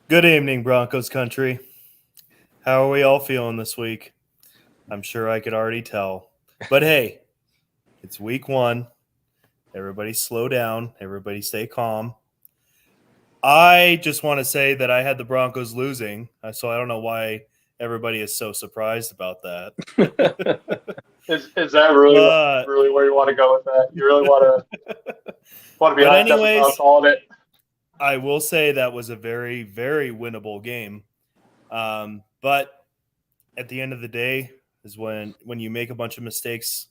Good evening, Broncos country. How are we all feeling this week? I'm sure I could already tell. But hey, it's week one. Everybody slow down. Everybody stay calm. I just want to say that I had the Broncos losing, so I don't know why everybody is so surprised about that. Is that really But really where you want to go with that? You really want to be but hyped up about anyways, calling it? I will say that was a very very winnable game. But at the end of the day, is when you make a bunch of mistakes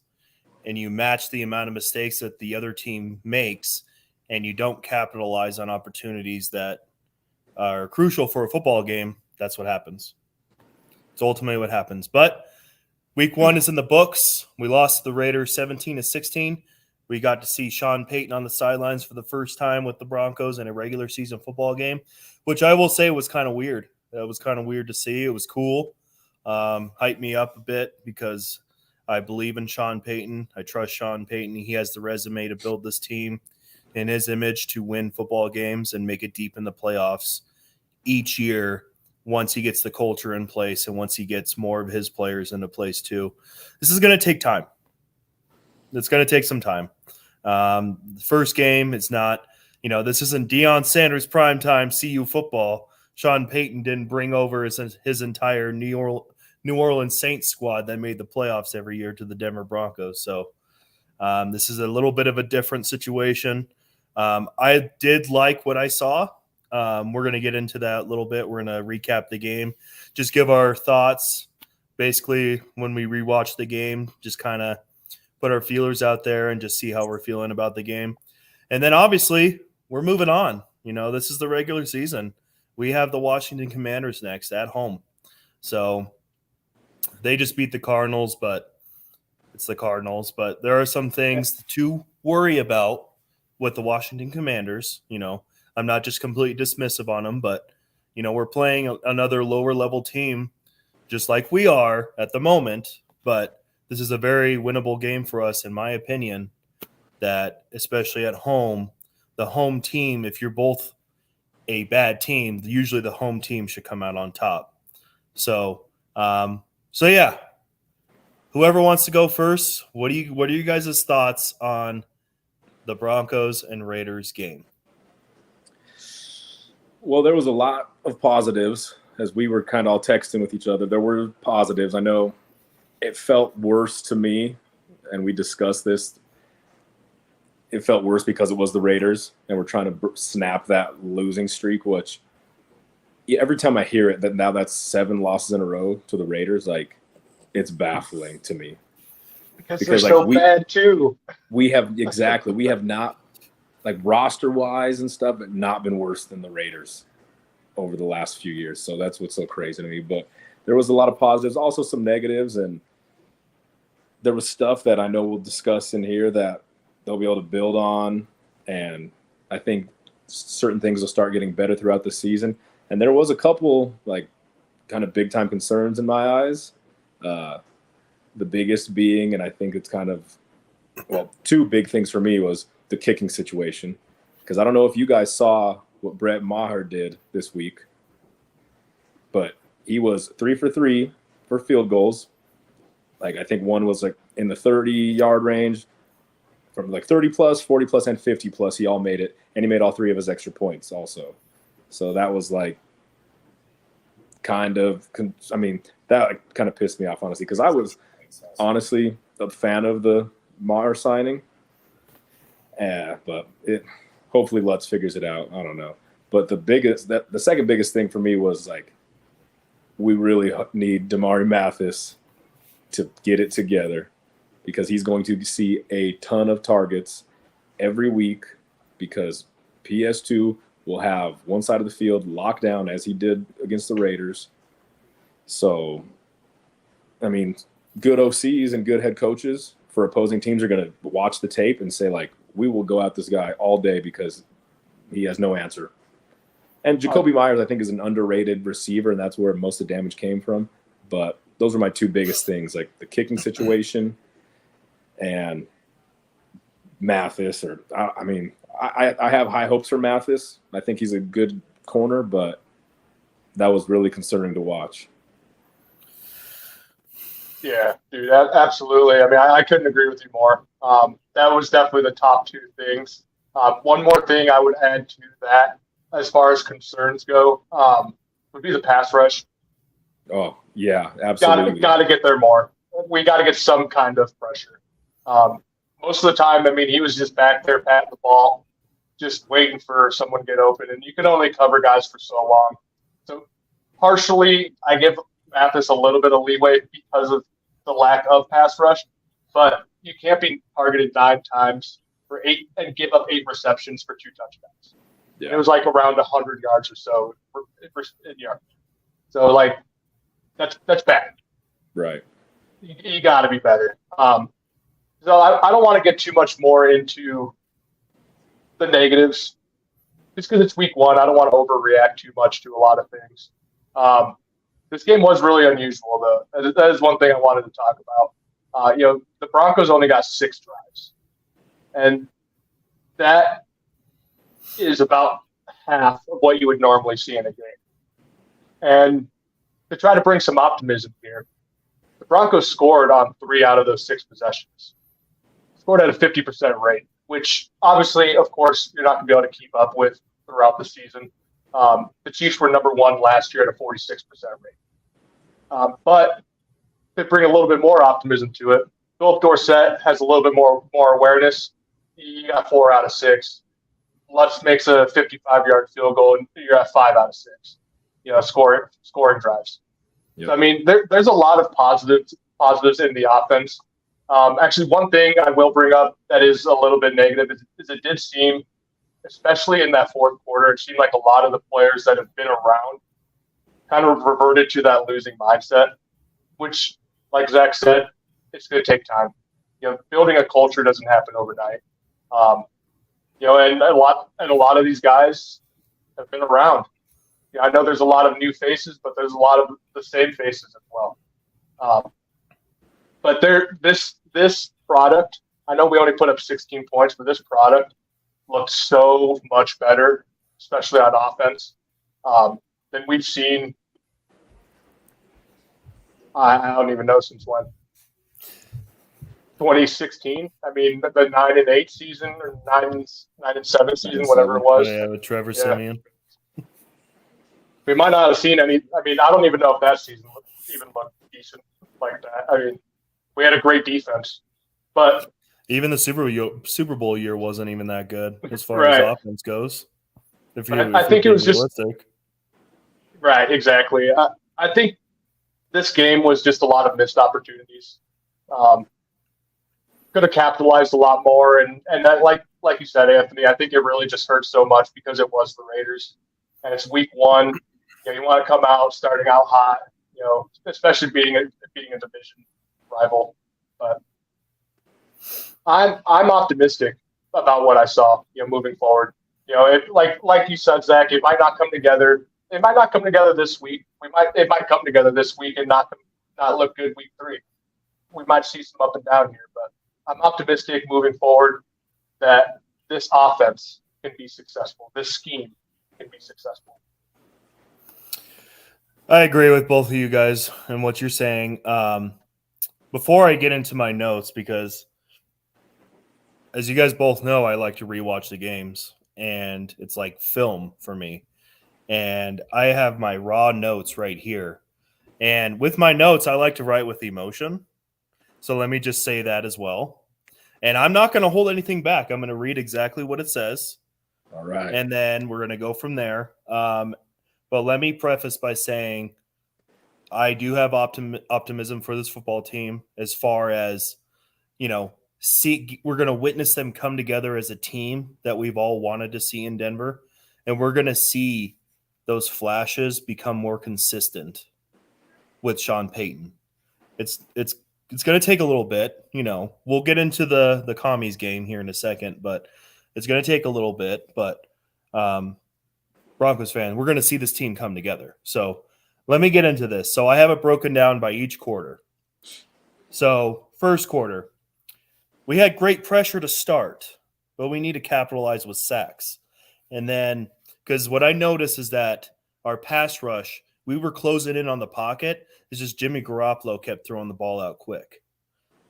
and you match the amount of mistakes that the other team makes and you don't capitalize on opportunities that are crucial for a football game, that's what happens. It's ultimately what happens. But week one is in the books. We lost the Raiders 17-16. We got to see Sean Payton on the sidelines for the first time with the Broncos in a regular season football game, which I will say was kind of weird. It was kind of weird to see. It was cool. Hyped me up a bit because I believe in Sean Payton. I trust Sean Payton. He has the resume to build this team in his image to win football games and make it deep in the playoffs each year once he gets the culture in place and once he gets more of his players into place too. This is going to take time. It's going to take some time. The first game, it's not, this isn't Deion Sanders primetime CU football. Sean Payton didn't bring over his entire New Orleans Saints squad that made the playoffs every year to the Denver Broncos. So this is a little bit of a different situation. I did like what I saw. We're going to get into that a little bit. We're going to recap the game, just give our thoughts. Basically, when we rewatch the game, just kind of put our feelers out there and just see how we're feeling about the game. And then obviously, we're moving on. This is the regular season. We have the Washington Commanders next at home. So they just beat the Cardinals, but it's the Cardinals. But there are some things to worry about with the Washington Commanders. I'm not just completely dismissive on them, but, we're playing another lower level team just like we are at the moment. But this is a very winnable game for us, in my opinion, that especially at home, the home team, if you're both a bad team, usually the home team should come out on top. So yeah, whoever wants to go first, what are you guys' thoughts on the Broncos and Raiders game? Well, there was a lot of positives as we were kind of all texting with each other. There were positives. I know it felt worse to me, and we discussed this. It felt worse because it was the Raiders, and we're trying to snap that losing streak, which every time I hear it, that now that's 7 losses in a row to the Raiders, like, it's baffling to me. Because they're so bad, too. We have not, like, roster-wise and stuff, but not been worse than the Raiders over the last few years. So that's what's so crazy to me. But there was a lot of positives, also some negatives, and there was stuff that I know we'll discuss in here that they'll be able to build on, and I think certain things will start getting better throughout the season. And there was a couple, like, kind of big-time concerns in my eyes. The biggest being, and I think it's kind of, well, 2 big things for me was the kicking situation. Because I don't know if you guys saw what Brett Maher did this week, but he was 3 for 3 for field goals. Like, I think one was like in the 30-yard range, from like 30 plus, 40 plus, and 50 plus. He all made it, and he made all 3 of his extra points also. So that was like that kind of pissed me off, honestly, because I was honestly a fan of the Maher signing. But hopefully Lutz figures it out. I don't know. But the second biggest thing for me was, like, we really need Damari Mathis to get it together, because he's going to see a ton of targets every week, because PS2 will have one side of the field locked down as he did against the Raiders. So, I mean, good OCs and good head coaches for opposing teams are going to watch the tape and say, like, we will go at this guy all day because he has no answer. And Jacoby Myers, I think, is an underrated receiver, and that's where most of the damage came from. But those are my 2 biggest things, like the kicking situation and Mathis. I have high hopes for Mathis. I think he's a good corner, but that was really concerning to watch. Yeah, dude, absolutely. I mean, I couldn't agree with you more. That was definitely the top two things. One more thing I would add to that, as far as concerns go, would be the pass rush. Oh, yeah, absolutely. Got to get there more. We got to get some kind of pressure. Most of the time, I mean, he was just back there patting the ball, just waiting for someone to get open, and you can only cover guys for so long. So partially, I give Mathis a little bit of leeway because of the lack of pass rush, but you can't be targeted 9 times for 8 and give up 8 receptions for 2 touchdowns. Yeah. It was like around 100 yards or so in yards. So like that's bad. Right. You got to be better. So I don't want to get too much more into the negatives, just because it's week 1. I don't want to overreact too much to a lot of things. This game was really unusual, though. That is one thing I wanted to talk about. The Broncos only got 6 drives, and that is about half of what you would normally see in a game. And to try to bring some optimism here, the Broncos scored on 3 out of those 6 possessions. Scored at a 50% rate, which obviously, of course, you're not going to be able to keep up with throughout the season. The Chiefs were number 1 last year at a 46% rate. But to bring a little bit more optimism to it, Philip Dorsett has a little bit more awareness. You got 4 out of 6. Lutz makes a 55-yard field goal, and you're at 5 out of 6. Scoring drives. Yep. So, I mean, there's a lot of positives in the offense. Actually, one thing I will bring up that is a little bit negative is it did seem, especially in that fourth quarter, it seemed like a lot of the players that have been around kind of reverted to that losing mindset, which, like Zach said, it's going to take time. Building a culture doesn't happen overnight. And a lot of these guys have been around. I know there's a lot of new faces, but there's a lot of the same faces as well. But this product, I know we only put up 16 points, but this product looks so much better, especially on offense, than we've seen. I don't even know since when. 2016. I mean, the 9-8 season or 9-7 season, whatever it was. Yeah, with Trevor Siemian. We might not have seen any. I mean, I don't even know if that season even looked decent like that. I mean, we had a great defense, but even the Super Bowl year wasn't even that good as far as offense goes. I think it was realistic. Right, exactly. I think this game was just a lot of missed opportunities. Could have capitalized a lot more, and that, like you said, Anthony, I think it really just hurt so much because it was the Raiders, and it's week 1. You want to come out starting out hot, especially beating a division rival. But I'm optimistic about what I saw, moving forward. Like you said, Zach, it might not come together. It might not come together this week. It might come together this week and not look good week 3. We might see some up and down here, but I'm optimistic moving forward that this offense can be successful. This scheme can be successful. I agree with both of you guys and what you're saying. Before I get into my notes, because as you guys both know, I like to rewatch the games, and it's like film for me. And I have my raw notes right here. And with my notes, I like to write with emotion. So let me just say that as well. And I'm not going to hold anything back. I'm going to read exactly what it says. All right. And then we're going to go from there. But let me preface by saying I do have optimism for this football team as far as, we're going to witness them come together as a team that we've all wanted to see in Denver. And we're going to see those flashes become more consistent with Sean Payton. It's going to take a little bit. We'll get into the commies game here in a second, but it's going to take a little bit. But Broncos fan, we're going to see this team come together. So let me get into this. So I have it broken down by each quarter. So first quarter, we had great pressure to start, but we need to capitalize with sacks. And then, because what I notice is that our pass rush we were closing in on the pocket. It's just Jimmy Garoppolo kept throwing the ball out quick.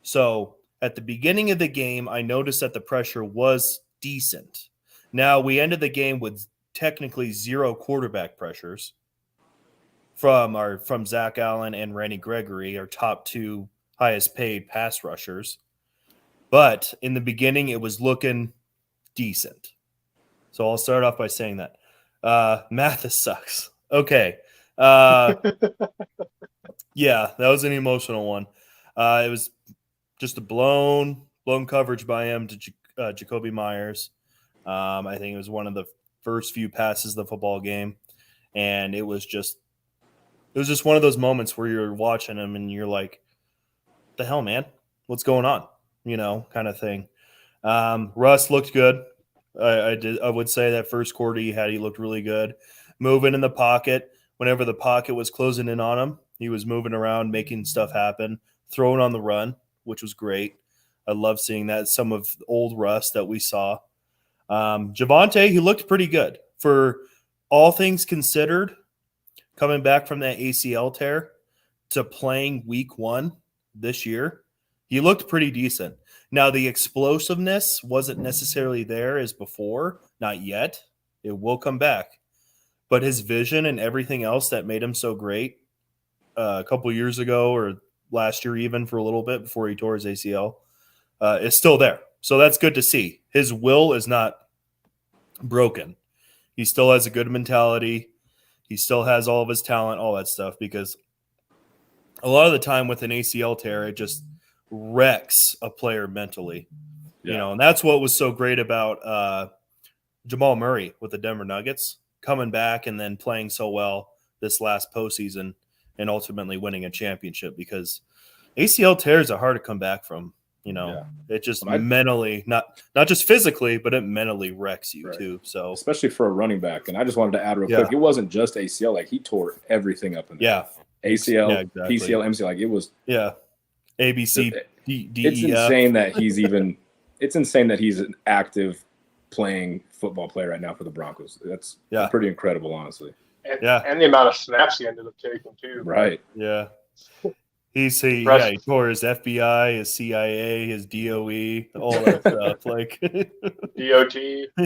So at the beginning of the game, I noticed that the pressure was decent. Now, we ended the game with technically 0 quarterback pressures from Zach Allen and Randy Gregory, our top 2 highest paid pass rushers. But in the beginning, it was looking decent. So I'll start off by saying that. Mathis sucks. Okay. Yeah, that was an emotional one. It was just a blown coverage by him to Jacoby Myers. I think it was one of the first few passes of the football game, and it was just one of those moments where you're watching him and you're like, "The hell, man, what's going on?" Kind of thing. Russ looked good. I would say that first quarter he looked really good, moving in the pocket. Whenever the pocket was closing in on him, he was moving around, making stuff happen, throwing on the run, which was great. I love seeing that. Some of old Russ that we saw. Javonte, he looked pretty good for all things considered. Coming back from that ACL tear to playing week 1 this year, he looked pretty decent. Now, the explosiveness wasn't necessarily there as before. Not yet. It will come back. But his vision and everything else that made him so great a couple years ago or last year even for a little bit before he tore his ACL is still there. So that's good to see. His will is not broken. He still has a good mentality. He still has all of his talent, all that stuff, because a lot of the time with an ACL tear, it just wrecks a player mentally. Yeah. And that's what was so great about Jamal Murray with the Denver Nuggets, coming back and then playing so well this last postseason and ultimately winning a championship, because ACL tears are hard to come back from. It just mentally, not just physically, but it mentally wrecks you too. So especially for a running back. And I just wanted to add real quick, it wasn't just ACL. Like, he tore everything up in there. ACL, exactly. PCL, MCL. Like, it was ABC, D, it's insane that he's even. It's insane that he's an active playing football player right now for the Broncos. That's pretty incredible, honestly. And the amount of snaps he ended up taking too. Right. Yeah. He tore his FBI, his CIA, his DOE, all that stuff. Like DOT.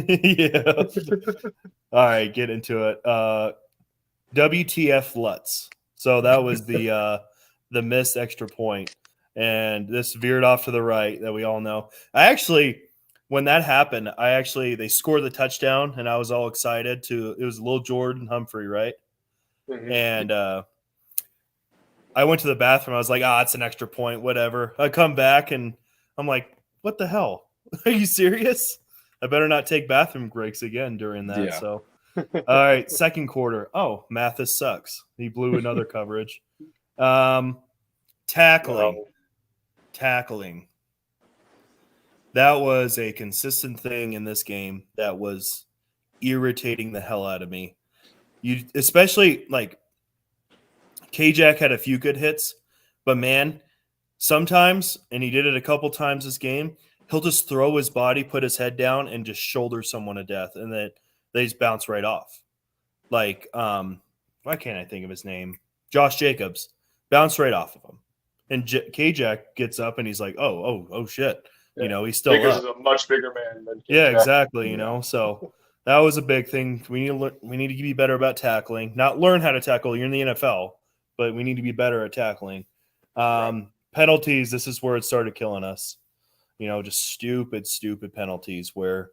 Yeah. All right, get into it. WTF Lutz. So that was the missed extra point, and this veered off to the right that we all know. When that happened, they scored the touchdown, and I was all excited. It was Lil Jordan Humphrey, right? Mm-hmm. And I went to the bathroom. I was like, it's an extra point, whatever. I come back, and I'm like, what the hell? Are you serious? I better not take bathroom breaks again during that. Yeah. So, all right, second quarter. Oh, Mathis sucks. He blew another coverage. Tackling. That was a consistent thing in this game that was irritating the hell out of me. Especially like K-Jack had a few good hits, but man, sometimes, and he did it a couple times this game, he'll just throw his body, put his head down, and just shoulder someone to death, and then they just bounce right off. Like, why can't I think of his name? Josh Jacobs bounced right off of him, and K-Jack gets up and he's like, "Oh shit!" Yeah. He's still Jacobs up. is a much bigger man than K-Jack. Yeah, exactly. So that was a big thing. We need to be better about tackling. Not learn how to tackle. You're in the NFL, but we need to be better at tackling. Penalties. This is where it started killing us. Just stupid penalties where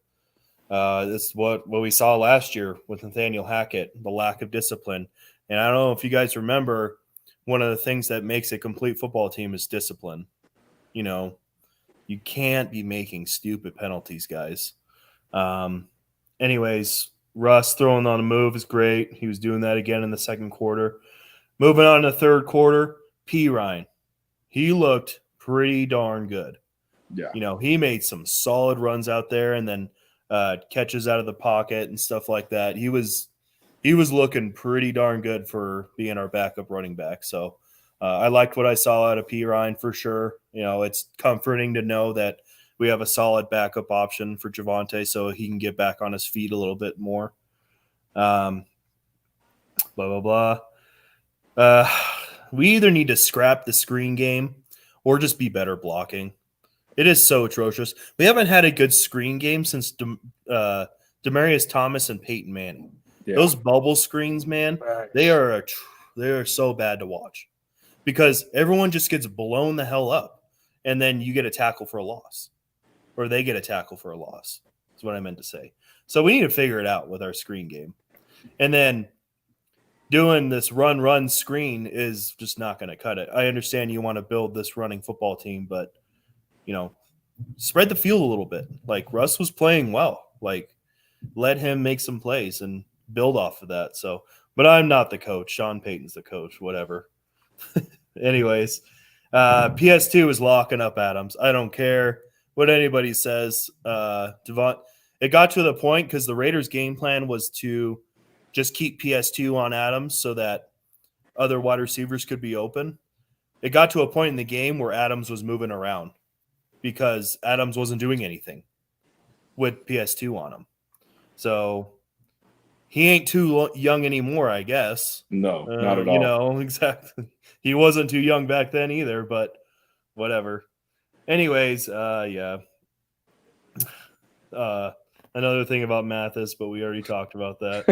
this is what we saw last year with Nathaniel Hackett, the lack of discipline. And I don't know if you guys remember, one of the things that makes a complete football team is discipline. You can't be making stupid penalties, guys. Anyways, Russ throwing on a move is great. He was doing that again in the second quarter. Moving on to the third quarter, P. Ryan. He looked pretty darn good. Yeah. He made some solid runs out there and then catches out of the pocket and stuff like that. He was looking pretty darn good for being our backup running back. So I liked what I saw out of P. Ryan for sure. It's comforting to know that we have a solid backup option for Javonte so he can get back on his feet a little bit more. Blah, blah, blah. We either need to scrap the screen game or just be better blocking. It is so atrocious. We haven't had a good screen game since Demaryius Thomas and Peyton Manning. Yeah. Those bubble screens, man, they are so bad to watch because everyone just gets blown the hell up, and then you get a tackle for a loss, or they get a tackle for a loss. That's what I meant to say. So we need to figure it out with our screen game, and then doing this run screen is just not going to cut it. I understand you want to build this running football team, but spread the field a little bit. Like Russ was playing well. Like let him make some plays and build off of that. So, but I'm not the coach. Sean Payton's the coach. Whatever. Anyways, PS2 is locking up Adams. I don't care what anybody says. Devon, it got to the point because the Raiders' game plan was to just keep PS2 on Adams so that other wide receivers could be open. It got to a point in the game where Adams was moving around because Adams wasn't doing anything with PS2 on him. So he ain't too young anymore, I guess. No, not at all. Exactly. He wasn't too young back then either, but whatever. Anyways, yeah. Another thing about Mathis, but we already talked about that.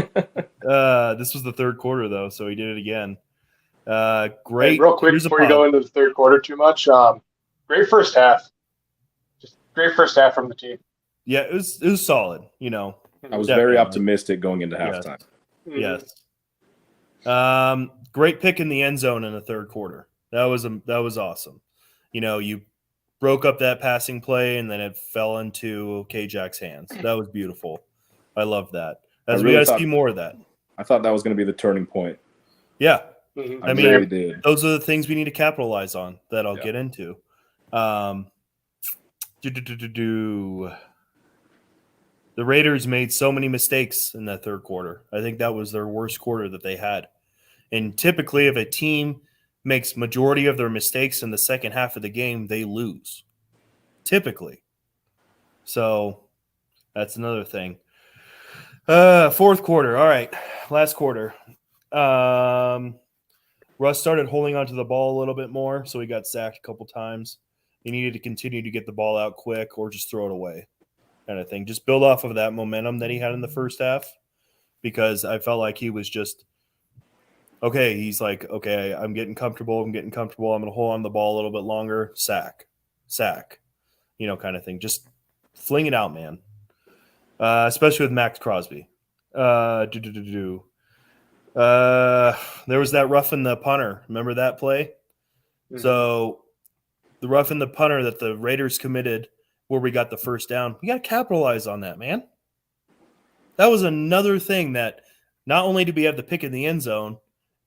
This was the third quarter, though, so he did it again. Great. Hey, real quick before you go into the third quarter too much, great first half. Just great first half from the team. Yeah, it was solid. I was very optimistic going into halftime. Yes. Great pick in the end zone in the third quarter. That was awesome. You broke up that passing play and then it fell into K-Jack's hands. That was beautiful. I love that. We got to see more of that. I thought that was going to be the turning point. Yeah. I mean, really did. Those are the things we need to capitalize on that I'll get into. The Raiders made so many mistakes in that third quarter. I think that was their worst quarter that they had. And typically, if a team makes majority of their mistakes in the second half of the game, they lose. Typically. So that's another thing. Fourth quarter. All right. Last quarter. Russ started holding onto the ball a little bit more, so he got sacked a couple times. He needed to continue to get the ball out quick or just throw it away kind of thing. Just build off of that momentum that he had in the first half because I felt like he was just okay, he's like, okay, I'm getting comfortable. I'm going to hold on the ball a little bit longer. Sack, kind of thing. Just fling it out, man. Especially with Max Crosby. There was that roughing the punter. Remember that play? Mm-hmm. So the roughing the punter that the Raiders committed where we got the first down, we got to capitalize on that, man. That was another thing that not only did we have the pick in the end zone,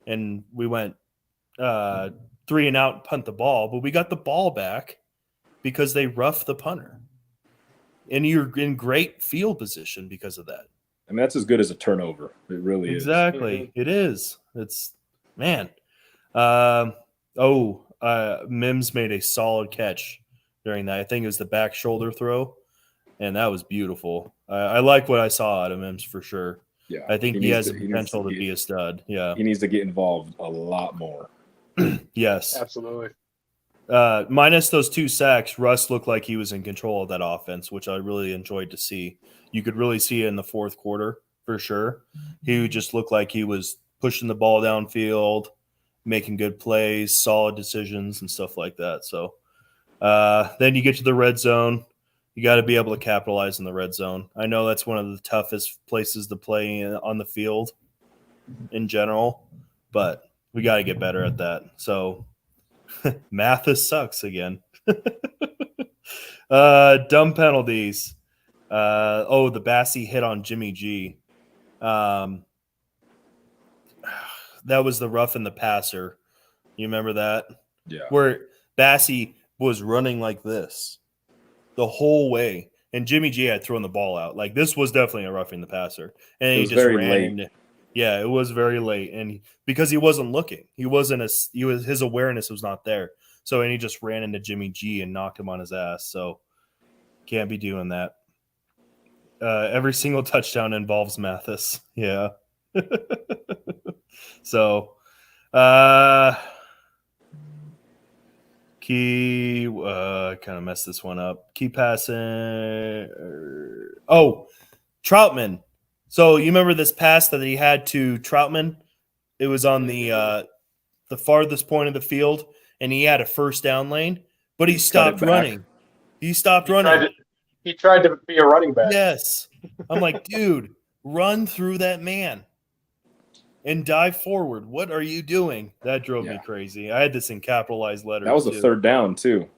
and we went 3 and out, punt the ball, but we got the ball back because they roughed the punter. And you're in great field position because of that. I mean, that's as good as a turnover. It really is. Exactly. It is. It's, man. Mims made a solid catch during that. I think it was the back shoulder throw, and that was beautiful. I like what I saw out of Mims for sure. Yeah, I think he has the potential to be a stud. Yeah, he needs to get involved a lot more. Yes, absolutely. Minus those 2 sacks, Russ looked like he was in control of that offense, which I really enjoyed to see. You could really see it in the fourth quarter for sure. He just looked like he was pushing the ball downfield, making good plays, solid decisions, and stuff like that. So then you get to the red zone. You got to be able to capitalize in the red zone. I know that's one of the toughest places to play on the field in general, but we got to get better at that. So Mathis sucks again. Dumb penalties. The Bassey hit on Jimmy G. That was the rough in the passer. You remember that? Yeah. Where Bassey was running like this the whole way, and Jimmy G had thrown the ball out. Like, this was definitely a roughing the passer, and he just ran late. Yeah, it was very late, and because he wasn't looking, his awareness was not there. So, and he just ran into Jimmy G and knocked him on his ass. So, can't be doing that. Every single touchdown involves Mathis. Yeah. So, Key, kind of messed this one up. Key passing. Troutman. So you remember this pass that he had to Troutman? It was on the farthest point of the field, and he had a first down lane, but he stopped running. He stopped running. He tried to be a running back. Yes. I'm like, dude, run through that man and dive forward. What are you doing? That drove me crazy. I had this in capitalized letters. That was a third down, too.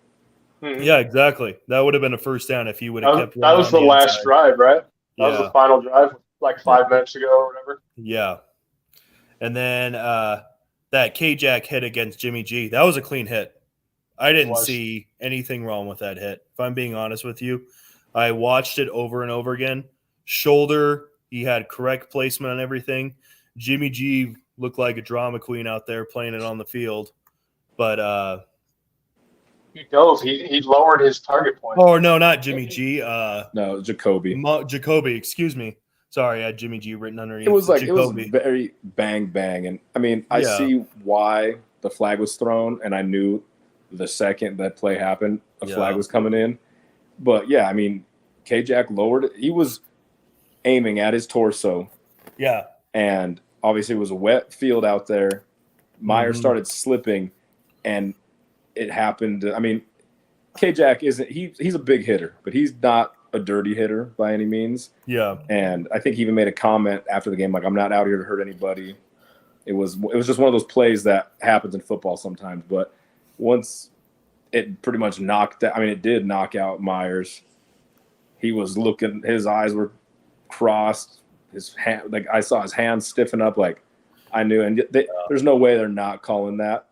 Mm-hmm. Yeah, exactly. That would have been a first down if he would have kept running. That was the last drive, right? That was the final drive, like 5 minutes ago or whatever. Yeah. And then that K-Jack hit against Jimmy G, that was a clean hit. I didn't see anything wrong with that hit. If I'm being honest with you, I watched it over and over again. Shoulder, he had correct placement on everything. Jimmy G looked like a drama queen out there playing it on the field. But he dove. He lowered his target point. Oh, no, not Jimmy G. No, Jacoby. Jacoby, excuse me. Sorry, I had Jimmy G written underneath. It was like Jacoby. It was very bang. And I mean, I see why the flag was thrown, and I knew the second that play happened, a flag was coming in. But yeah, I mean, K-Jack lowered it. He was aiming at his torso. Yeah. And obviously it was a wet field out there. Myers started slipping, and it happened. I mean, K-Jack he's a big hitter, but he's not a dirty hitter by any means. Yeah. And I think he even made a comment after the game, like, I'm not out here to hurt anybody. It was just one of those plays that happens in football sometimes. But once it pretty much it did knock out Myers. He was looking, his eyes were crossed. His hand, like, I saw his hands stiffen up. Like, I knew, and there's no way they're not calling that.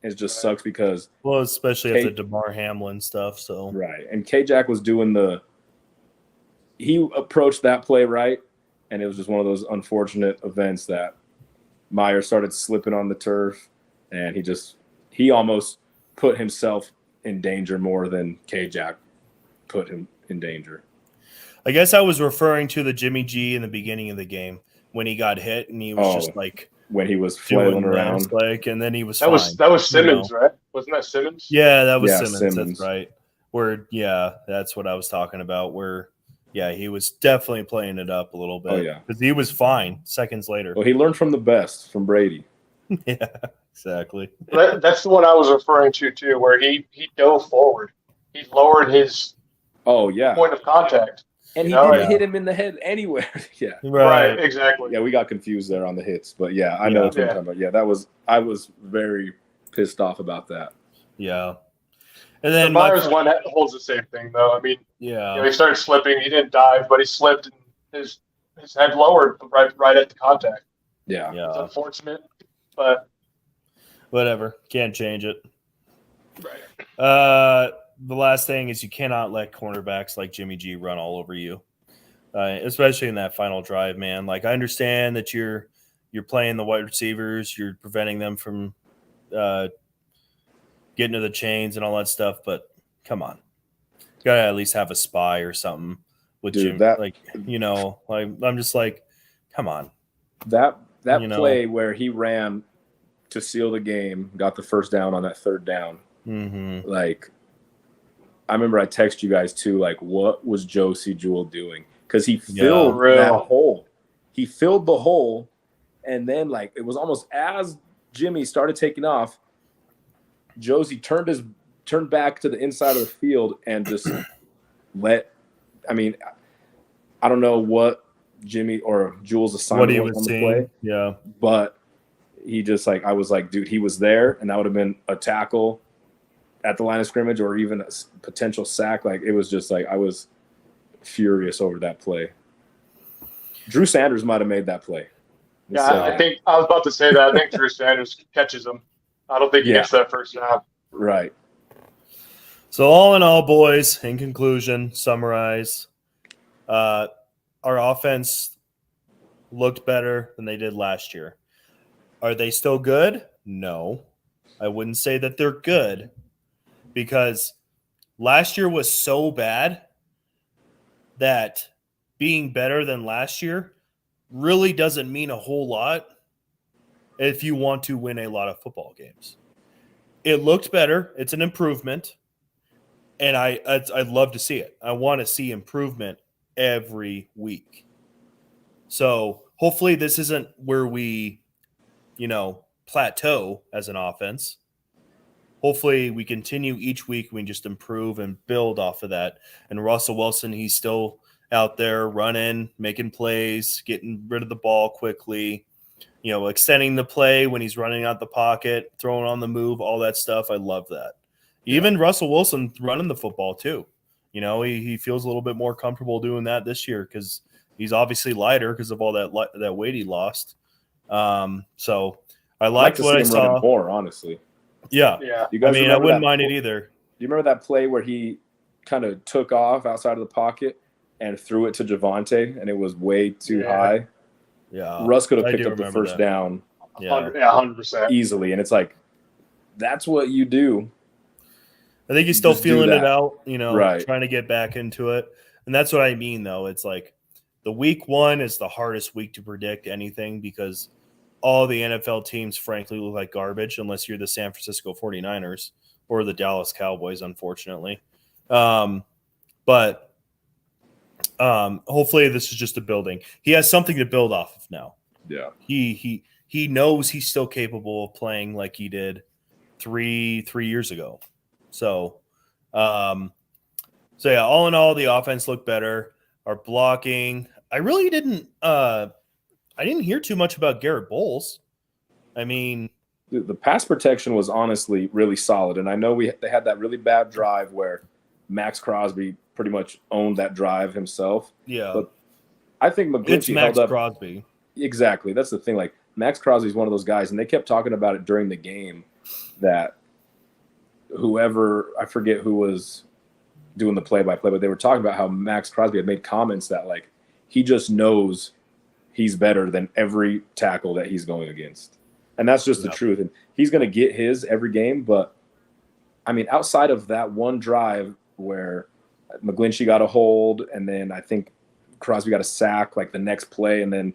It just sucks because, well, especially after DeMar Hamlin stuff. So right, and K-Jack was doing he approached that play right, and it was just one of those unfortunate events that Myers started slipping on the turf, and he almost put himself in danger more than K-Jack put him in danger. I guess I was referring to the Jimmy G in the beginning of the game when he got hit and he was just like when he was flailing around, like, and then he was that was Simmons, right? Wasn't that Simmons? Yeah, that was Simmons. That's right. That's what I was talking about. Where he was definitely playing it up a little bit. Oh yeah, because he was fine seconds later. Well, he learned from the best, from Brady. Yeah, exactly. That's the one I was referring to too, where he dove forward. He lowered his point of contact. And he didn't hit him in the head anywhere. Yeah. Right, exactly. Yeah, we got confused there on the hits. But yeah, I know what you're talking about. Yeah, I was very pissed off about that. Yeah. And then the Myers one holds the same thing though. I mean, he started slipping, he didn't dive, but he slipped and his head lowered right at the contact. Yeah. It's unfortunate, but whatever. Can't change it. Right. The last thing is you cannot let cornerbacks like Jimmy G run all over you, especially in that final drive, man. Like, I understand that you're playing the wide receivers, you're preventing them from getting to the chains and all that stuff, but come on. You got to at least have a spy or something with Jimmy. I'm just like, come on. That play where he ran to seal the game, got the first down on that third down. Mm-hmm. Like, I remember I texted you guys too, like, what was Josie Jewell doing? Because he filled that hole. He filled the hole, and then, like, it was almost as Jimmy started taking off, Josie turned back to the inside of the field and just I don't know what Jimmy or Jewell's assignment was on the play. Yeah. But he just, like, I was like, dude, he was there, and that would have been a tackle at the line of scrimmage or even a potential sack. Like, it was just like, I was furious over that play. Drew Sanders might have made that play. Yeah, I think I was about to say that. I think Drew Sanders catches him. I don't think he gets that first down. Right. So all in all, boys, in conclusion, summarize, our offense looked better than they did last year. Are they still good? No. I wouldn't say that they're good, because last year was so bad that being better than last year really doesn't mean a whole lot if you want to win a lot of football games. It looked better. It's an improvement. And I'd love to see it. I want to see improvement every week. So hopefully this isn't where we, plateau as an offense. Hopefully we continue each week. We just improve and build off of that. And Russell Wilson, he's still out there running, making plays, getting rid of the ball quickly, extending the play when he's running out the pocket, throwing on the move, all that stuff. I love that. Even Russell Wilson running the football too. He feels a little bit more comfortable doing that this year because he's obviously lighter because of all that weight he lost. So I liked what I saw. Running more, honestly. Yeah. You guys I wouldn't mind it either. Do you remember that play where he kind of took off outside of the pocket and threw it to Javonte, and it was way too high? Yeah. Russ could have picked up the first down 100%. easily, and it's like, that's what you do. I think he's still feeling it out, Right. Trying to get back into it. And that's what I mean, though. It's like the week one is the hardest week to predict anything because all the NFL teams, frankly, look like garbage unless you're the San Francisco 49ers or the Dallas Cowboys, unfortunately. But hopefully this is just a building. He has something to build off of now. Yeah. He knows he's still capable of playing like he did three years ago. So, all in all, the offense looked better. Our blocking, I really didn't. I didn't hear too much about Garrett Bowles. I mean, the pass protection was honestly really solid, and I know they had that really bad drive where Max Crosby pretty much owned that drive himself. Yeah, but I think McGlinchey held up. Crosby. Exactly, that's the thing. Like Max Crosby is one of those guys, and they kept talking about it during the game that whoever, I forget who was doing the play-by-play, but they were talking about how Max Crosby had made comments that like he just knows he's better than every tackle that he's going against. And that's just the truth. And he's going to get his every game. But, I mean, outside of that one drive where McGlinchey got a hold and then I think Crosby got a sack like the next play, and then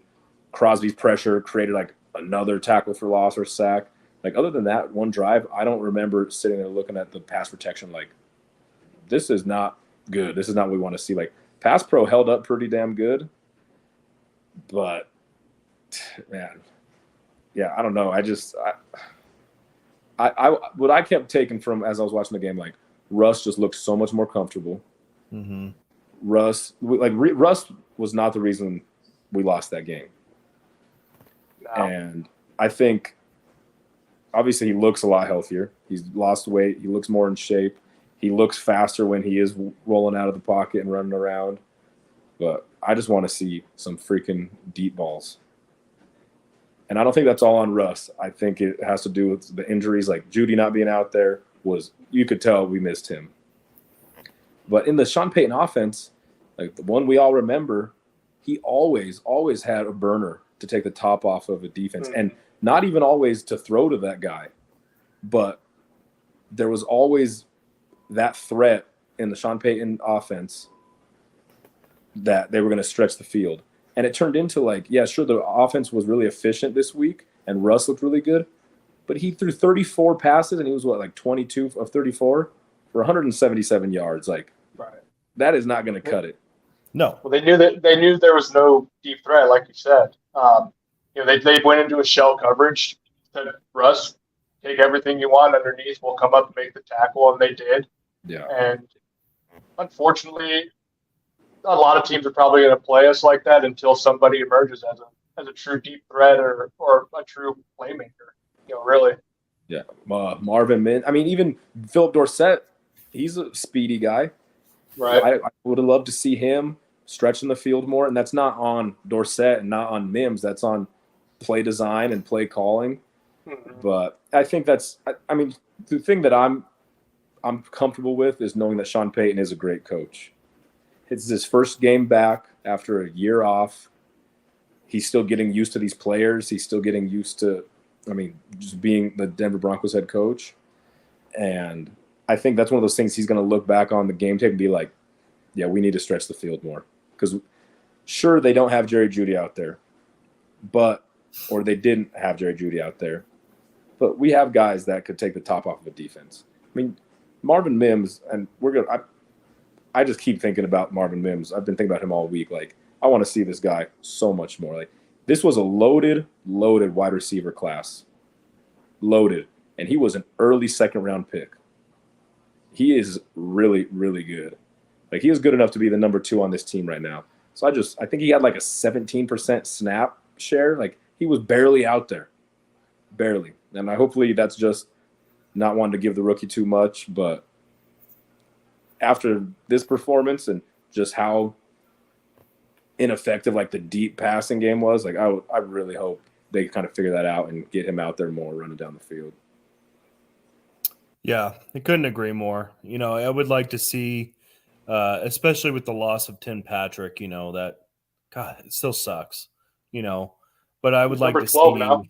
Crosby's pressure created like another tackle for loss or sack. Like other than that one drive, I don't remember sitting there looking at the pass protection like, this is not good. This is not what we want to see. Like pass pro held up pretty damn good. But, man, yeah, I don't know. What I kept taking from as I was watching the game, like Russ just looked so much more comfortable. Mm-hmm. Russ was not the reason we lost that game. No. And I think obviously he looks a lot healthier. He's lost weight. He looks more in shape. He looks faster when he is rolling out of the pocket and running around. But I just want to see some freaking deep balls. And I don't think that's all on Russ. I think it has to do with the injuries. Like Judy not being out there you could tell we missed him. But in the Sean Payton offense, like the one we all remember, he always had a burner to take the top off of a defense. Mm-hmm. And not even always to throw to that guy. But there was always that threat in the Sean Payton offense that they were going to stretch the field. And it turned into like, yeah, sure, the offense was really efficient this week, and Russ looked really good. But he threw 34 passes, and he was, like 22 of 34 for 177 yards. Like, right. That is not going to cut it. No. Well, they knew there was no deep threat, like you said. They went into a shell coverage. Said, Russ, take everything you want underneath. We'll come up and make the tackle, and they did. Yeah. And unfortunately, a lot of teams are probably going to play us like that until somebody emerges as a true deep threat or a true playmaker. Really. Yeah. Marvin Mims. I mean, even Philip Dorsett, he's a speedy guy. Right. I would have loved to see him stretching the field more, and that's not on Dorsett and not on Mims. That's on play design and play calling. Mm-hmm. But I think the thing that I'm comfortable with is knowing that Sean Payton is a great coach. It's his first game back after a year off. He's still getting used to these players. He's still getting used to, just being the Denver Broncos head coach. And I think that's one of those things he's going to look back on the game tape and be like, yeah, we need to stretch the field more. Because sure, they don't have Jerry Jeudy out there. But or they didn't have Jerry Jeudy out there. But we have guys that could take the top off of a defense. I mean, Marvin Mims, and I just keep thinking about Marvin Mims. I've been thinking about him all week. Like, I want to see this guy so much more. Like, this was a loaded wide receiver class. Loaded. And he was an early second-round pick. He is really, really good. Like, he is good enough to be the number 2 on this team right now. So I think he had like a 17% snap share. Like, he was barely out there. Barely. And hopefully that's just not wanting to give the rookie too much. But after this performance and just how ineffective like the deep passing game was, like I really hope they kind of figure that out and get him out there more running down the field. Yeah, I couldn't agree more. I would like to see, especially with the loss of Tim Patrick, that, God, it still sucks, but I would He's like number to 12 see. now.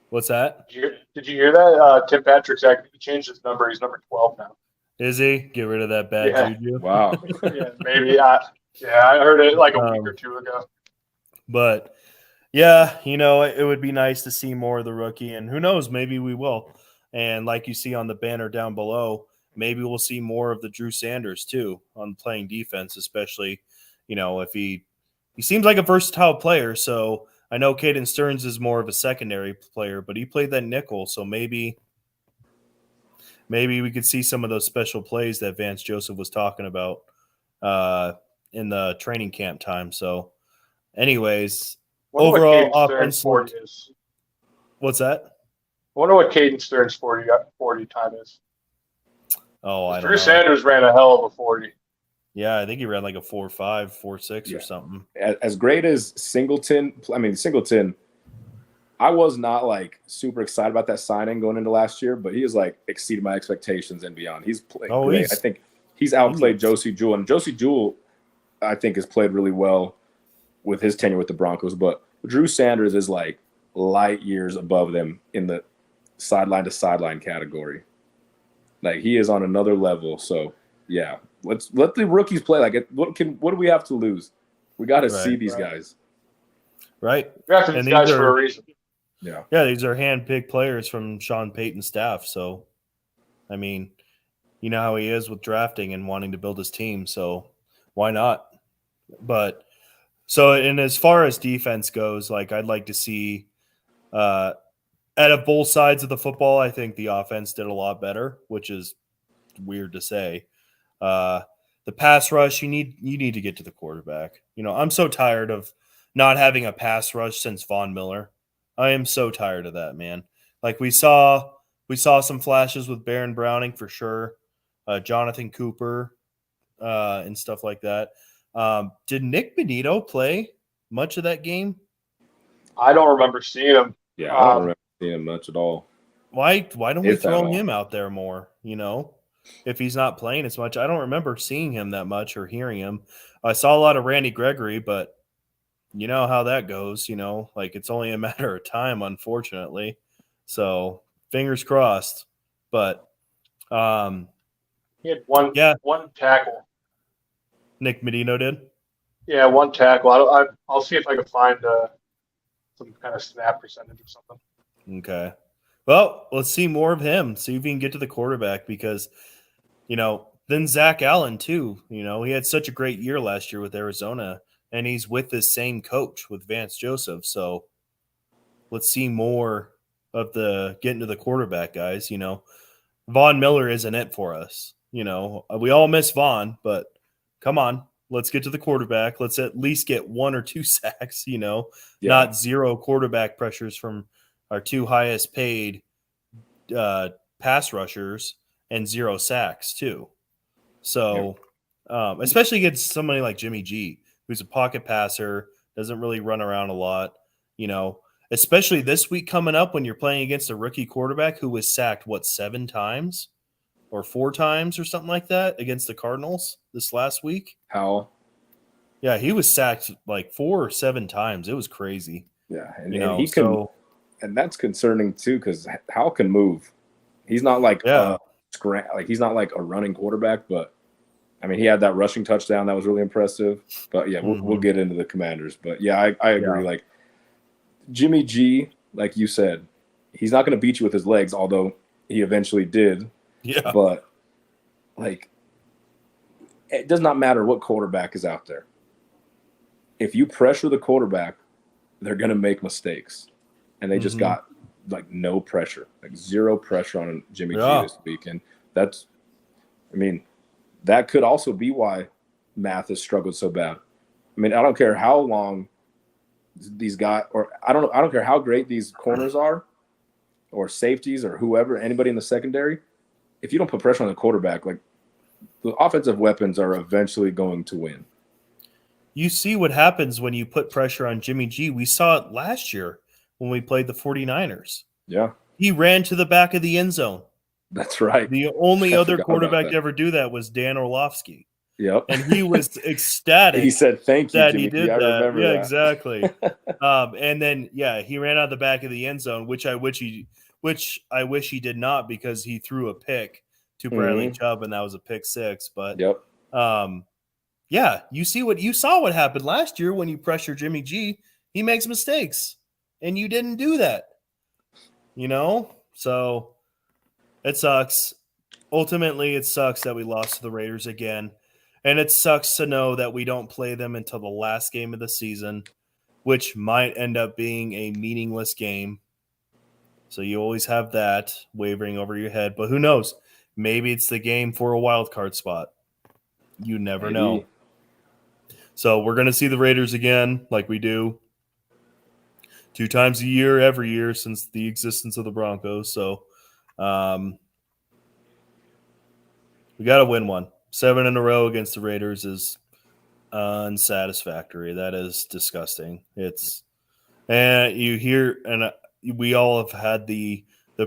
What's that? Did you hear that? Tim Patrick's actually changed his number. He's number 12 now. Is he? Get rid of that bad juju. Wow. Yeah, maybe. I heard it like a week or two ago. But yeah, it would be nice to see more of the rookie, and who knows, maybe we will. And like you see on the banner down below, maybe we'll see more of the Drew Sanders too on playing defense, especially, if he seems like a versatile player. So I know Caden Stearns is more of a secondary player, but he played that nickel. So maybe we could see some of those special plays that Vance Joseph was talking about in the training camp time. So anyways, overall offense. What's that? I wonder what Caden Stearns' 40 time is. Oh, I don't know. Drew Sanders ran a hell of a 40. Yeah, I think he ran like a 4.5, 4.6 or something. As great as Singleton, I was not like super excited about that signing going into last year, but he is like exceeded my expectations and beyond. He's played great. I think he's outplayed Josie Jewell, and Josie Jewell, I think, has played really well with his tenure with the Broncos. But Drew Sanders is like light years above them in the sideline to sideline category. Like, he is on another level. So yeah, let the rookies play. Like, what do we have to lose? We got to see these guys. Right. We have these guys for a reason. Yeah, these are hand-picked players from Sean Payton's staff. So, I mean, you know how he is with drafting and wanting to build his team. So why not? But and as far as defense goes, like, I'd like to see out of both sides of the football, I think the offense did a lot better, which is weird to say. The pass rush, you need to get to the quarterback. I'm so tired of not having a pass rush since Von Miller. I am so tired of that, man. Like, we saw some flashes with Baron Browning for sure, Jonathan Cooper, and stuff like that. Did Nick Benito play much of that game? I don't remember seeing him. Yeah, I don't remember seeing him much at all. Why don't we throw him out there more? If he's not playing as much, I don't remember seeing him that much or hearing him. I saw a lot of Randy Gregory, but you know how that goes. Like, it's only a matter of time, unfortunately. So fingers crossed. But he had one tackle. Nick Medino did. Yeah, one tackle. I'll see if I can find some kind of snap percentage or something. Okay. Well, let's see more of him. See if we can get to the quarterback because, then Zach Allen too. He had such a great year last year with Arizona, and he's with the same coach with Vance Joseph. So let's see more of the getting to the quarterback, guys. Von Miller isn't it for us. We all miss Von, but come on. Let's get to the quarterback. Let's at least get 1 or 2 sacks, not 0 quarterback pressures from our 2 highest paid pass rushers and 0 sacks too. So, especially against somebody like Jimmy G, who's a pocket passer, doesn't really run around a lot, especially this week coming up when you're playing against a rookie quarterback who was sacked, 7 times or 4 times or something like that against the Cardinals this last week. How? Yeah, he was sacked like 4 or 7 times. It was crazy. Yeah, and he can, and that's concerning too because Hal can move. He's not like he's not like a running quarterback, but I mean, he had that rushing touchdown that was really impressive. But yeah, we'll get into the Commanders. But yeah, I agree. Yeah. Like, Jimmy G, like you said, he's not going to beat you with his legs, although he eventually did. Yeah. But, like, it does not matter what quarterback is out there. If you pressure the quarterback, they're going to make mistakes. And they just got, like, no pressure, like zero pressure on Jimmy G this week. And that's, I mean, that could also be why Math has struggled so bad. I mean, I don't care how long these guys, or I don't care how great these corners are, or safeties, or whoever, anybody in the secondary. If you don't put pressure on the quarterback, like, the offensive weapons are eventually going to win. You see what happens when you put pressure on Jimmy G. We saw it last year when we played the 49ers. Yeah. He ran to the back of the end zone. That's right. The only I other forgot about quarterback that. to ever do that was Dan Orlovsky. Yep. And he was ecstatic. He said, "Thank you, that Jimmy he did G. I that. remember Yeah, that." exactly. And then he ran out the back of the end zone, which I wish he did not, because he threw a pick to Bradley Chubb, and that was a pick 6. But Yep. you saw what happened last year when you pressure Jimmy G. He makes mistakes, and you didn't do that. So it sucks. Ultimately, it sucks that we lost to the Raiders again. And it sucks to know that we don't play them until the last game of the season, which might end up being a meaningless game. So you always have that wavering over your head. But who knows? Maybe it's the game for a wild card spot. You never know. So we're going to see the Raiders again, like we do 2 times a year, every year since the existence of the Broncos. So we got to win one. 7 in a row against the Raiders is unsatisfactory. That is disgusting. We all have had the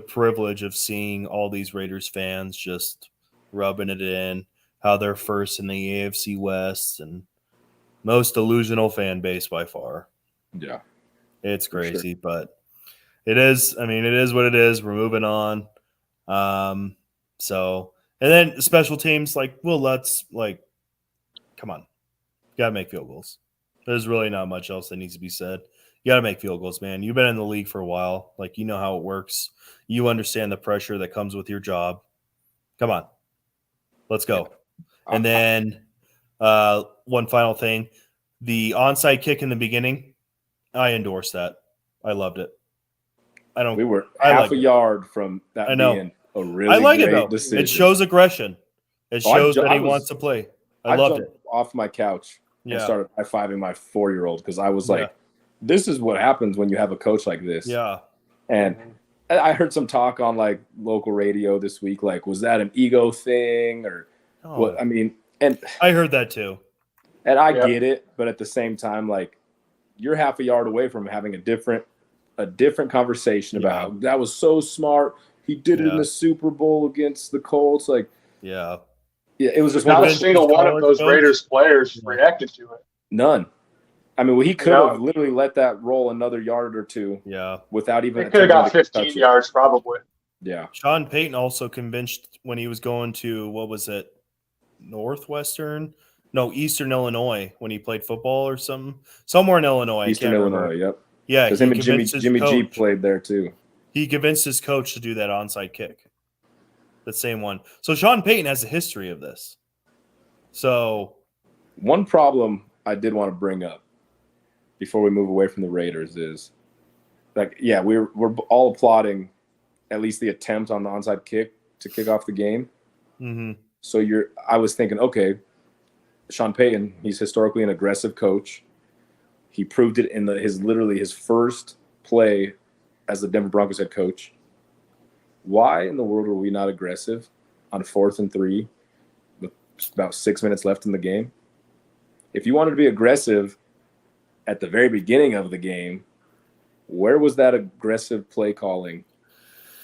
privilege of seeing all these Raiders fans just rubbing it in, how they're first in the AFC West and most delusional fan base by far. Yeah. It's crazy, but it is. I mean, it is what it is. We're moving on. And then special teams, come on. You got to make field goals. There's really not much else that needs to be said. You got to make field goals, man. You've been in the league for a while. You know how it works. You understand the pressure that comes with your job. Come on. Let's go. And then one final thing. The onside kick in the beginning, I endorse that. I loved it. We were half a yard from that being a really great decision. It shows aggression. It shows that he wants to play. I loved it. Off my couch and started high-fiving my 4-year-old because I was like, this is what happens when you have a coach like this. Yeah. And I heard some talk on local radio this week, was that an ego thing or what? I mean, and I heard that too. And I get it, but at the same time, you're half a yard away from having a different conversation about that was so smart. He did it in the Super Bowl against the Colts. It was just not a single one of those Raiders players reacted to it. None. I mean, he could have literally let that roll another yard or two. Yeah. Without even. He could have got 15 yards probably. Yeah. Sean Payton also convinced when he was going to, what was it, Eastern Illinois when he played football or something. Somewhere in Illinois. Eastern Illinois, yep. Yeah. Because him and Jimmy G played there too. He convinced his coach to do that onside kick. The same one. So Sean Payton has a history of this. So one problem I did want to bring up before we move away from the Raiders is we're all applauding at least the attempt on the onside kick to kick off the game. Mm-hmm. So I was thinking, okay, Sean Payton, he's historically an aggressive coach. He proved it in his first play as the Denver Broncos head coach. Why in the world were we not aggressive on 4th and 3 with about 6 minutes left in the game? If you wanted to be aggressive at the very beginning of the game, where was that aggressive play calling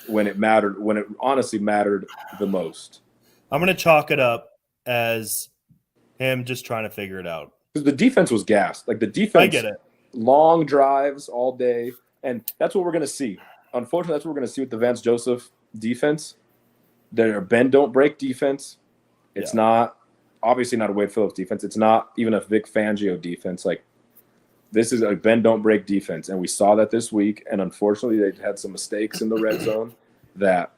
when it mattered, when it honestly mattered the most? I'm going to chalk it up as him just trying to figure it out. Because the defense was gassed. The defense, I get it. Long drives all day, and that's what we're going to see. Unfortunately, that's what we're going to see with the Vance Joseph defense. Their bend don't break defense. It's not obviously not a Wade Phillips defense. It's not even a Vic Fangio defense. this is a bend don't break defense, and we saw that this week. And unfortunately, they had some mistakes in the red zone that,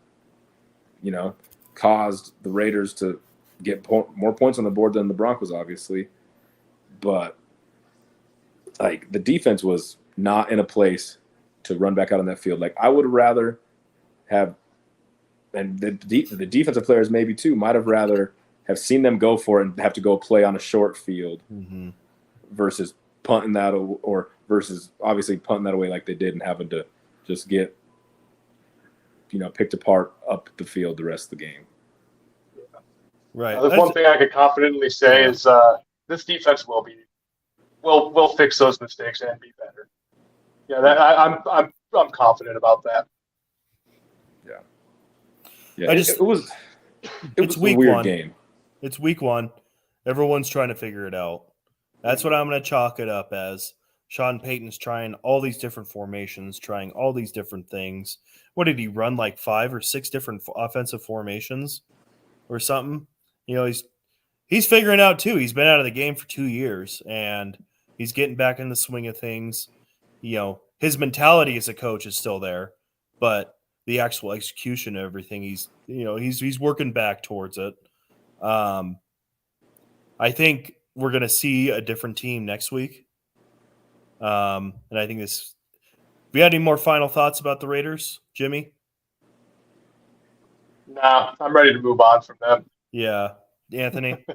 caused the Raiders to get more points on the board than the Broncos, obviously. But like the defense was not in a place to run back out on that field. Like I would rather have, and the defensive players maybe too might have rather have seen them go for it and have to go play on a short field versus punting that, or versus obviously punting that away like they did and having to just get picked apart up the field the rest of the game. Right. There's one thing I could confidently say is this defense will fix those mistakes and be better. Yeah, I'm confident about that. Yeah. It was week a weird one. game. It's week one. Everyone's trying to figure it out. That's what I'm going to chalk it up as. Sean Payton's trying all these different formations, trying all these different things. What did he run, like 5 or 6 different offensive formations or something? He's figuring out too. He's been out of the game for 2 years, and he's getting back in the swing of things. His mentality as a coach is still there, but the actual execution of everything, he's working back towards it. I think we're going to see a different team next week. And I think this. We had any more final thoughts about the Raiders, Jimmy? Nah, I'm ready to move on from them. Yeah, Anthony.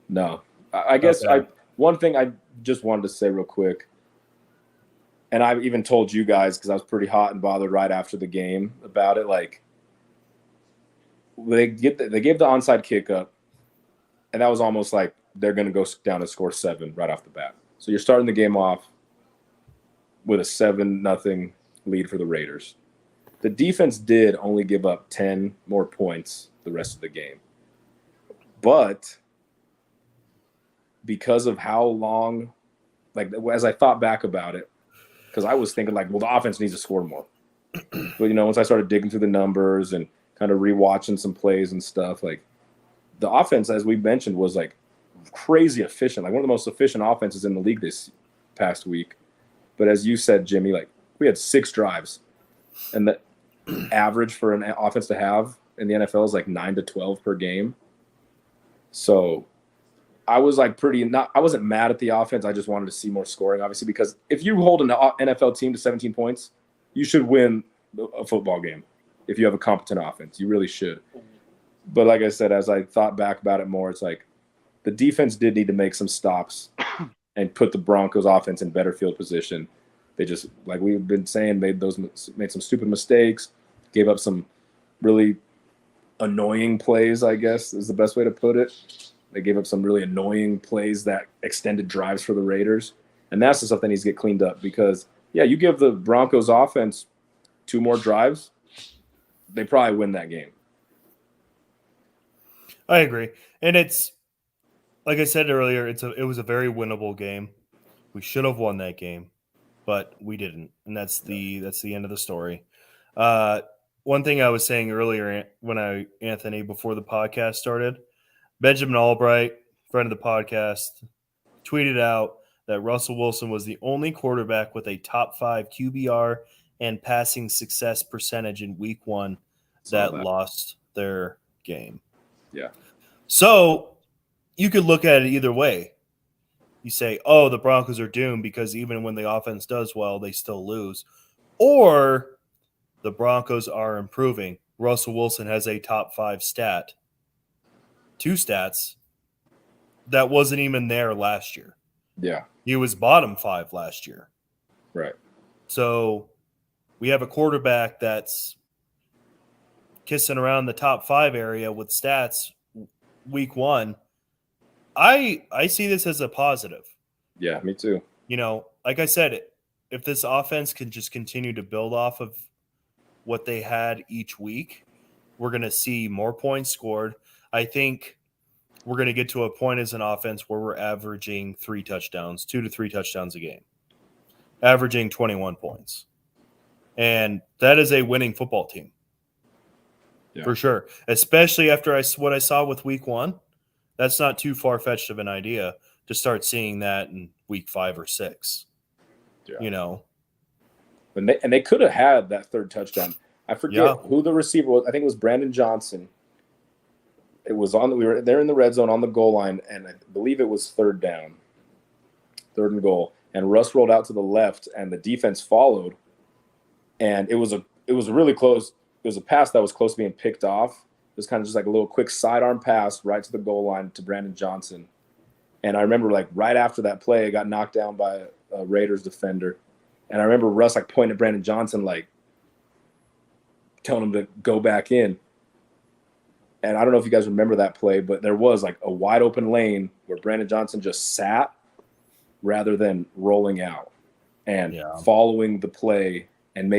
No, I guess Okay. one thing I just wanted to say real quick, and I even told you guys because I was pretty hot and bothered right after the game about it. Like they gave the onside kick up, and that was almost like they're going to go down and score 7 right off the bat. So you're starting the game off with a 7-0 lead for the Raiders. The defense did only give up 10 more points the rest of the game. But because of how long, like as I thought back about it, because I was thinking like, well, the offense needs to score more. But, once I started digging through the numbers and kind of rewatching some plays and stuff, like the offense, as we mentioned, was like crazy efficient, like one of the most efficient offenses in the league this past week. But as you said, Jimmy, like we had 6 drives, and the average for an offense to have in the NFL is like 9 to 12 per game. So I was like I wasn't mad at the offense. I just wanted to see more scoring, obviously, because if you hold an NFL team to 17 points, you should win a football game. If you have a competent offense, you really should. But like I said, as I thought back about it more, it's like the defense did need to make some stops and put the Broncos offense in better field position. They just, like we've been saying, made some stupid mistakes, gave up some really annoying plays, I guess is the best way to put it. They gave up some really annoying plays that extended drives for the Raiders. And that's the stuff that needs to get cleaned up because, yeah, you give the Broncos offense 2 more drives, they probably win that game. I agree. And it's, like I said earlier, it was a very winnable game. We should have won that game, but we didn't. And that's the end of the story. One thing I was saying earlier Anthony, before the podcast started, Benjamin Albright, friend of the podcast, tweeted out that Russell Wilson was the only quarterback with a top 5 QBR and passing success percentage in week 1 that lost their game. Yeah. So you could look at it either way. You say, oh, the Broncos are doomed because even when the offense does well, they still lose. Or the Broncos are improving. Russell Wilson has a top 5 stat, 2 stats, that wasn't even there last year. Yeah. He was bottom 5 last year. Right. So we have a quarterback that's kissing around the top 5 area with stats week 1. I see this as a positive. Yeah, me too. Like I said, if this offense can just continue to build off of what they had each week, we're going to see more points scored. I think we're going to get to a point as an offense where we're averaging 2 to 3 touchdowns a game, averaging 21 points. And that is a winning football team. Yeah. For sure. Especially after what I saw with week 1. That's not too far-fetched of an idea to start seeing that in week 5 or 6. Yeah. And they could have had that third touchdown. I forget who the receiver was. I think it was Brandon Johnson. It was we were there in the red zone on the goal line, and I believe it was third and goal. And Russ rolled out to the left, and the defense followed. And it was really close. It was a pass that was close to being picked off. It was kind of just like a little quick sidearm pass right to the goal line to Brandon Johnson. And I remember right after that play, it got knocked down by a Raiders defender. And I remember Russ pointing at Brandon Johnson, telling him to go back in. And I don't know if you guys remember that play, but there was a wide open lane where Brandon Johnson just sat rather than rolling out and following the play and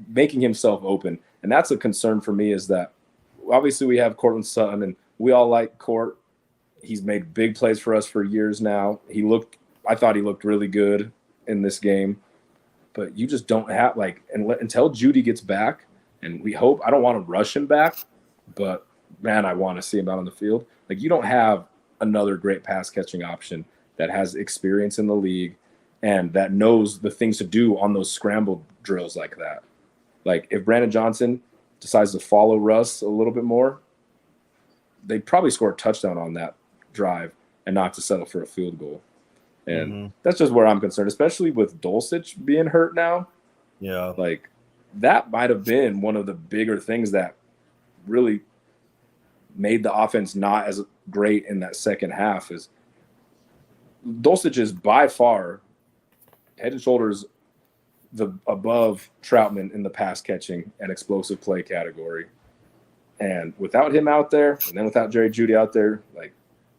making himself open. And that's a concern for me, is that obviously we have Cortland Sutton, and we all like Court. He's made big plays for us for years now. I thought he looked really good in this game, but you just don't have until Judy gets back, and we hope. I don't want to rush him back, but man, I want to see him out on the field. You don't have another great pass catching option that has experience in the league and that knows the things to do on those scramble drills like that. If Brandon Johnson decides to follow Russ a little bit more, they'd probably score a touchdown on that drive and not to settle for a field goal. And that's just where I'm concerned, especially with Dulcich being hurt now. Yeah. That might have been one of the bigger things that really made the offense not as great in that second half. Is Dulcich is by far head and shoulders above Troutman in the pass catching and explosive play category. And without him out there, and then without Jerry Jeudy out there,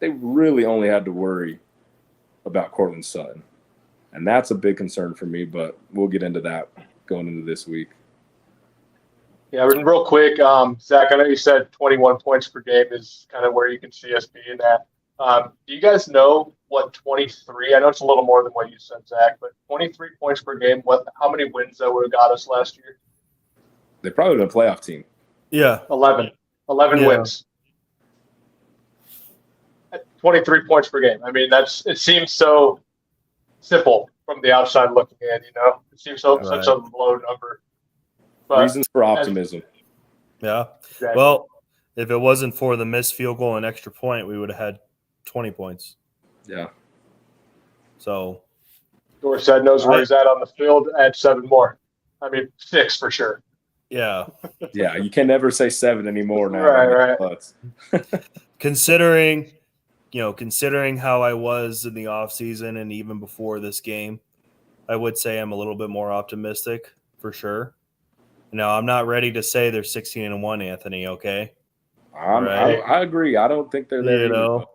they really only had to worry about Cortland Sutton. And that's a big concern for me, but we'll get into that going into this week. Yeah, real quick, Zach, I know you said 21 points per game is kind of where you can see us being at. Do you guys know what 23? I know it's a little more than what you said, Zach, but 23 points per game. How many wins that would have got us last year? They probably been a playoff team. Yeah, 11 wins. 23 points per game. I mean, it seems so simple from the outside looking in. It seems such a low number. But reasons for optimism. Yeah. Exactly. Well, if it wasn't for the missed field goal and extra point, we would have had 20 points. Yeah. So Dorsett knows where he's at on the field. Add 7 more. I mean, 6 for sure. Yeah. Yeah, you can never say 7 anymore now. Right. Considering how I was in the offseason and even before this game, I would say I'm a little bit more optimistic for sure. No, I'm not ready to say they're 16-1, Anthony. Okay, I agree. I don't think they're there. Well,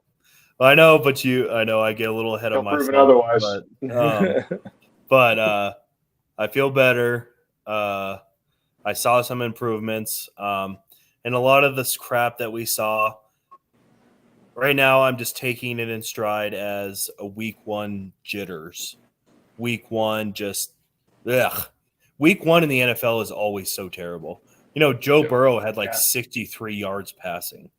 I know, but I know I get a little ahead of myself. Otherwise, but I feel better. I saw some improvements, and a lot of this crap that we saw. Right now, I'm just taking it in stride as a week 1 jitters. Week 1 just Week 1 in the NFL is always so terrible. Joe Burrow had 63 yards passing.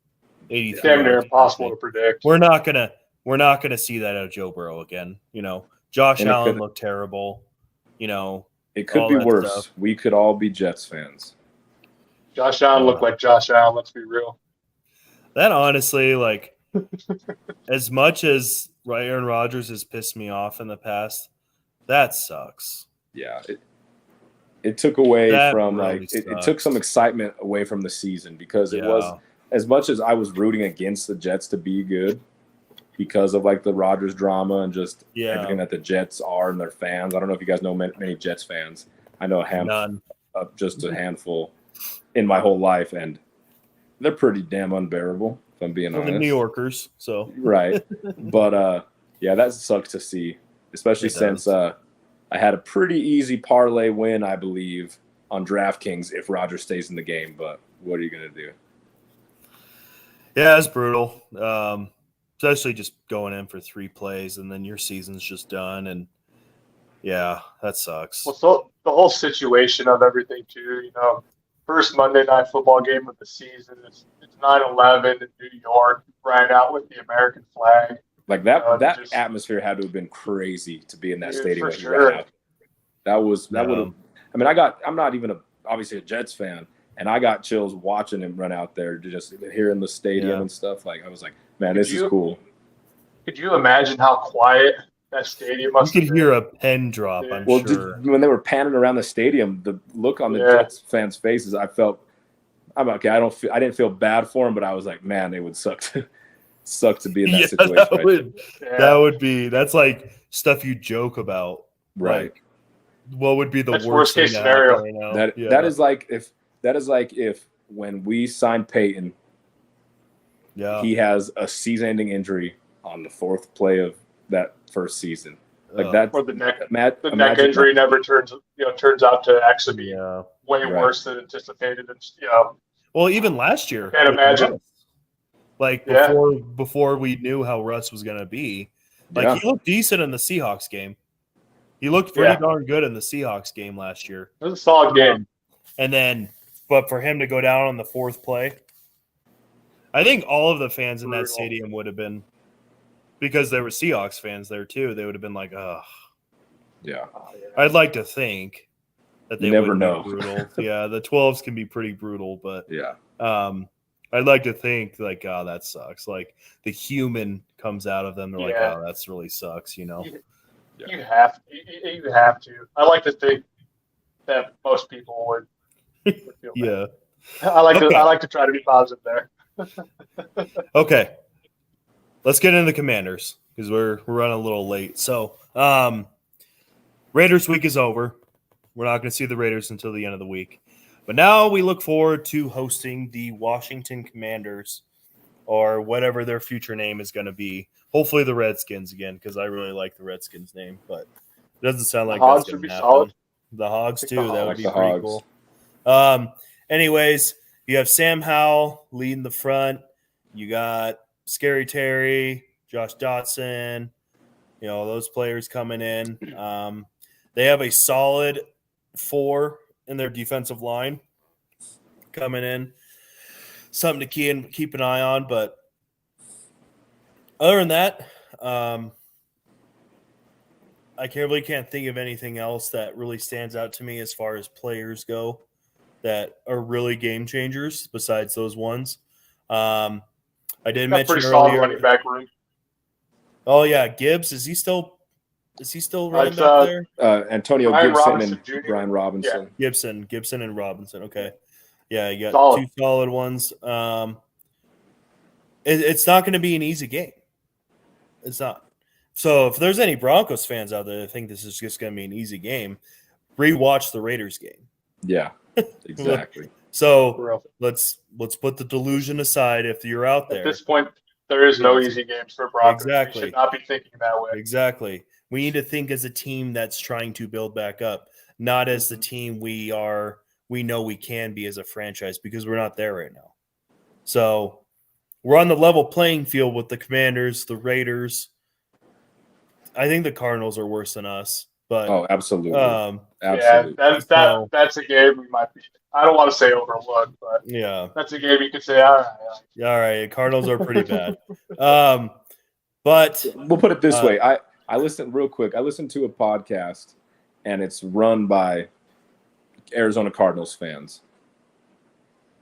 83. Damn near impossible to predict. We're not gonna see that out of Joe Burrow again. Josh Allen looked terrible. It could be worse. Stuff. We could all be Jets fans. Josh Allen looked like Josh Allen. Let's be real. That honestly, as much as Aaron Rodgers has pissed me off in the past, that sucks. Yeah. It took away from it took some excitement away from the season because it was, as much as I was rooting against the Jets to be good because of the Rodgers drama and just everything that the Jets are and their fans. I don't know if you guys know many Jets fans. I know just a handful in my whole life, and they're pretty damn unbearable, if I'm being honest. The New Yorkers, so right. But that sucks to see, especially since I had a pretty easy parlay win, I believe, on DraftKings if Rodgers stays in the game. But what are you going to do? Yeah, it's brutal. Especially just going in for 3 plays and then your season's just done. And, that sucks. Well, so the whole situation of everything, too, first Monday Night Football game of the season. It's 9/11 in New York, right out with the American flag. That atmosphere had to have been crazy to be in that stadium. For sure. That would Yeah. have. I mean, I'm not even obviously a Jets fan, and I got chills watching him run out there, just hearing the stadium and stuff. Like I was like, man, this is cool. Could you imagine how quiet that stadium must You have could been? hear a pen drop, Yeah. I'm Well, sure. when they were panning around the stadium, the look on the Jets fans' faces, I felt, I'm okay. I didn't feel bad for them, but I was like, man, it would suck to be in that situation. That's like stuff you joke about. Right. Like, what would be the That's worst case thing scenario. right now? That is like if when we signed Peyton, he has a season-ending injury on the 4th play of that first season. Like that, or the neck injury never turns out to actually be way worse than anticipated. And well, even last year, can't imagine. Like before we knew how Russ was going to be, like he looked decent in the Seahawks game. He looked pretty darn good in the Seahawks game last year. It was a solid game. And then, but for him to go down on the 4th play, I think all of the fans in that stadium would have been, because there were Seahawks fans there too, they would have been like, ugh. Yeah. I'd like to think that they never would know. Be brutal. Yeah, the 12s can be pretty brutal, but yeah. I'd like to think like, oh, that sucks. Like the human comes out of them. They're like, oh, that's really sucks, you know? You have to. I like to think that most people would feel bad. I like to try to be positive there. Okay. Let's get into the Commanders because we're running a little late. So Raiders week is over. We're not going to see the Raiders until the end of the week. But now we look forward to hosting the Washington Commanders, or whatever their future name is going to be. Hopefully the Redskins again, because I really like the Redskins name, but it doesn't sound like that's going to happen. Solid. The Hogs too. That would be pretty cool. Anyways, you have Sam Howell leading the front. You got Scary Terry, Josh Dotson, those players coming in. They have a solid 4 in their defensive line coming in. Something to keep an eye on, but other than that, I really can't think of anything else that really stands out to me as far as players go that are really game changers besides those ones. I did mention pretty earlier. Solid running back room. Oh yeah, Gibbs, is he still running back there? Antonio Gibson and Brian Robinson. Yeah. Gibson and Robinson. Okay. Yeah, you got 2 solid ones. It's not going to be an easy game. It's not. So if there's any Broncos fans out there that think this is just going to be an easy game, rewatch the Raiders game. Yeah, exactly. So let's put the delusion aside. If you're out there at this point, there is no easy games for Broncos. Exactly. We should not be thinking that way. Exactly. We need to think as a team that's trying to build back up, not as the team we know we can be as a franchise, because we're not there right now. So we're on the level playing field with the Commanders, the Raiders. I think the Cardinals are worse than us, but absolutely. Absolutely. Yeah, that's a game we might be. I don't want to say overlooked, but that's a game you could say, all right. Cardinals are pretty bad. But we'll put it this way. I listened real quick. I listened to a podcast, and it's run by Arizona Cardinals fans.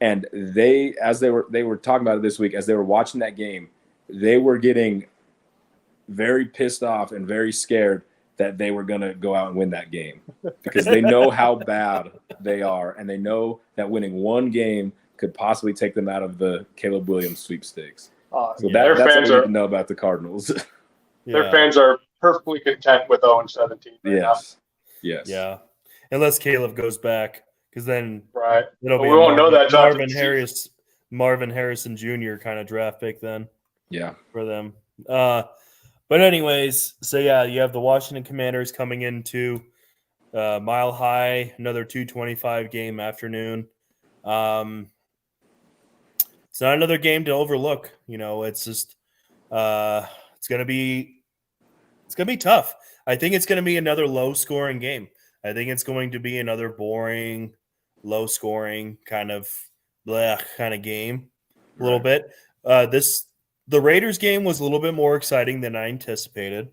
And they were talking about it this week, as they were watching that game, they were getting very pissed off and very scared that they were going to go out and win that game, because they know how bad they are, and they know that winning one game could possibly take them out of the Caleb Williams sweepstakes. So that's what we need to know about the Cardinals. Their fans are perfectly content with 0-17. Yes. Yeah. Unless Caleb goes back, because then it'll be we won't know that Marvin Harrison Jr. kind of draft pick then. Yeah. For them. But anyways, so you have the Washington Commanders coming into Mile High, another 2:25 game afternoon. It's not another game to overlook. It's just it's gonna be tough. I think it's gonna be another low scoring game. I think it's going to be another boring, low scoring kind of game, a little bit. The Raiders game was a little bit more exciting than I anticipated.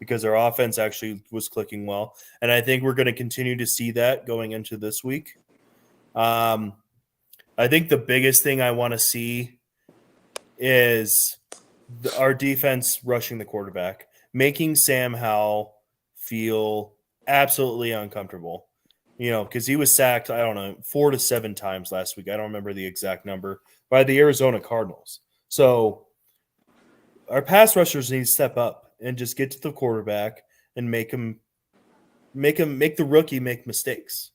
because our offense actually was clicking well. And I think we're going to continue to see that going into this week. I think the biggest thing I want to see is our defense rushing the quarterback, making Sam Howell feel absolutely uncomfortable. Because he was sacked, I don't know, 4 to 7 times last week. I don't remember the exact number, by the Arizona Cardinals. So our pass rushers need to step up and just get to the quarterback and make the rookie make mistakes.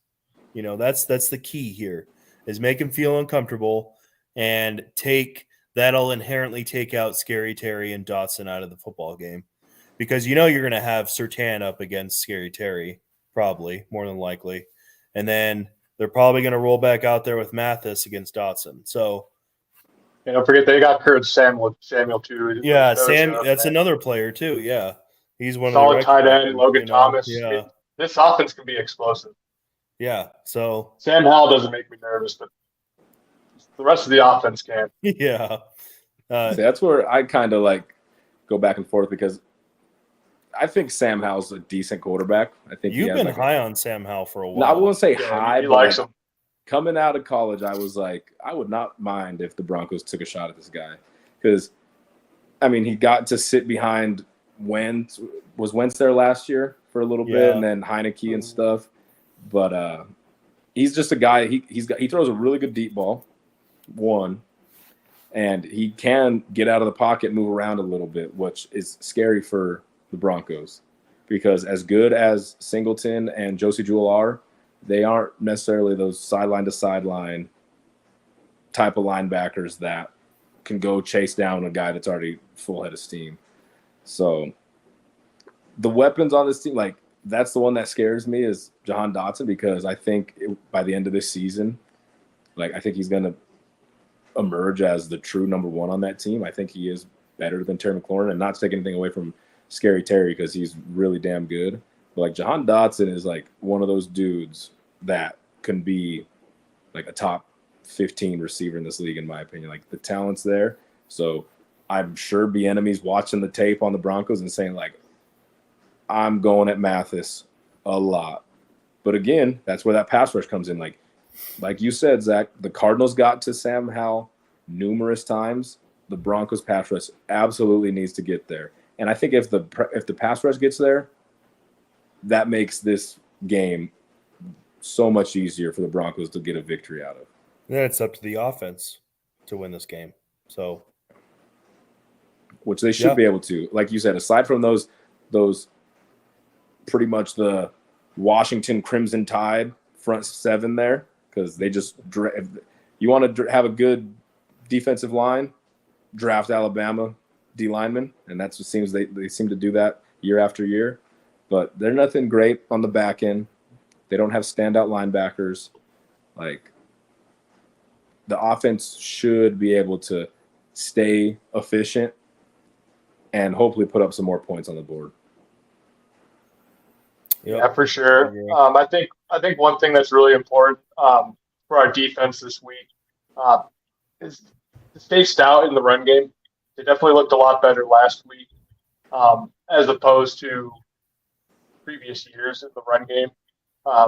That's the key here, is make him feel uncomfortable, and that'll inherently take out Scary Terry and Dotson out of the football game, because you're going to have Surtain up against Scary Terry, probably, more than likely. And then they're probably going to roll back out there with Mathis against Dotson. So, don't forget they got Kurt Samuel too. Yeah, that's another player too. Yeah, he's one solid of the tight end. Logan Thomas. Yeah, this offense can be explosive. Yeah, so Sam Howell doesn't make me nervous, but the rest of the offense can. Yeah, that's where I kind of go back and forth, because I think Sam Howell's a decent quarterback. I think you've been high on Sam Howell for a while. No, I wouldn't say high. He likes him. Coming out of college, I was like, I would not mind if the Broncos took a shot at this guy, because, he got to sit behind Wentz. Was Wentz there last year for a little bit, and then Heineke and stuff. But he's just a guy. He throws a really good deep ball, and he can get out of the pocket, move around a little bit, which is scary for the Broncos, because as good as Singleton and Josie Jewell are, they aren't necessarily those sideline to sideline type of linebackers that can go chase down a guy that's already full head of steam. So the weapons on this team, that's the one that scares me, is Jahan Dotson, because I think by the end of this season, I think he's going to emerge as the true number one on that team. I think he is better than Terry McLaurin, and not to take anything away from Scary Terry, because he's really damn good. But Jahan Dotson is one of those dudes that can be a top 15 receiver in this league, in my opinion. The talent's there. So I'm sure Bieniemy's watching the tape on the Broncos and saying, I'm going at Mathis a lot. But again, that's where that pass rush comes in. Like you said, Zach, the Cardinals got to Sam Howell numerous times. The Broncos pass rush absolutely needs to get there. And I think if the pass rush gets there, that makes this game so much easier for the Broncos to get a victory out of. Then it's up to the offense to win this game. So, which they should be able to. Like you said, aside from those pretty much the Washington Crimson Tide front seven there, because they just you want to have a good defensive line, draft Alabama D linemen, and that's what seems they seem to do that year after year. But they're nothing great on the back end. They don't have standout linebackers. The offense should be able to stay efficient and hopefully put up some more points on the board. Yeah, for sure. I think one thing that's really important for our defense this week is to stay stout in the run game. They definitely looked a lot better last week as opposed to previous years in the run game.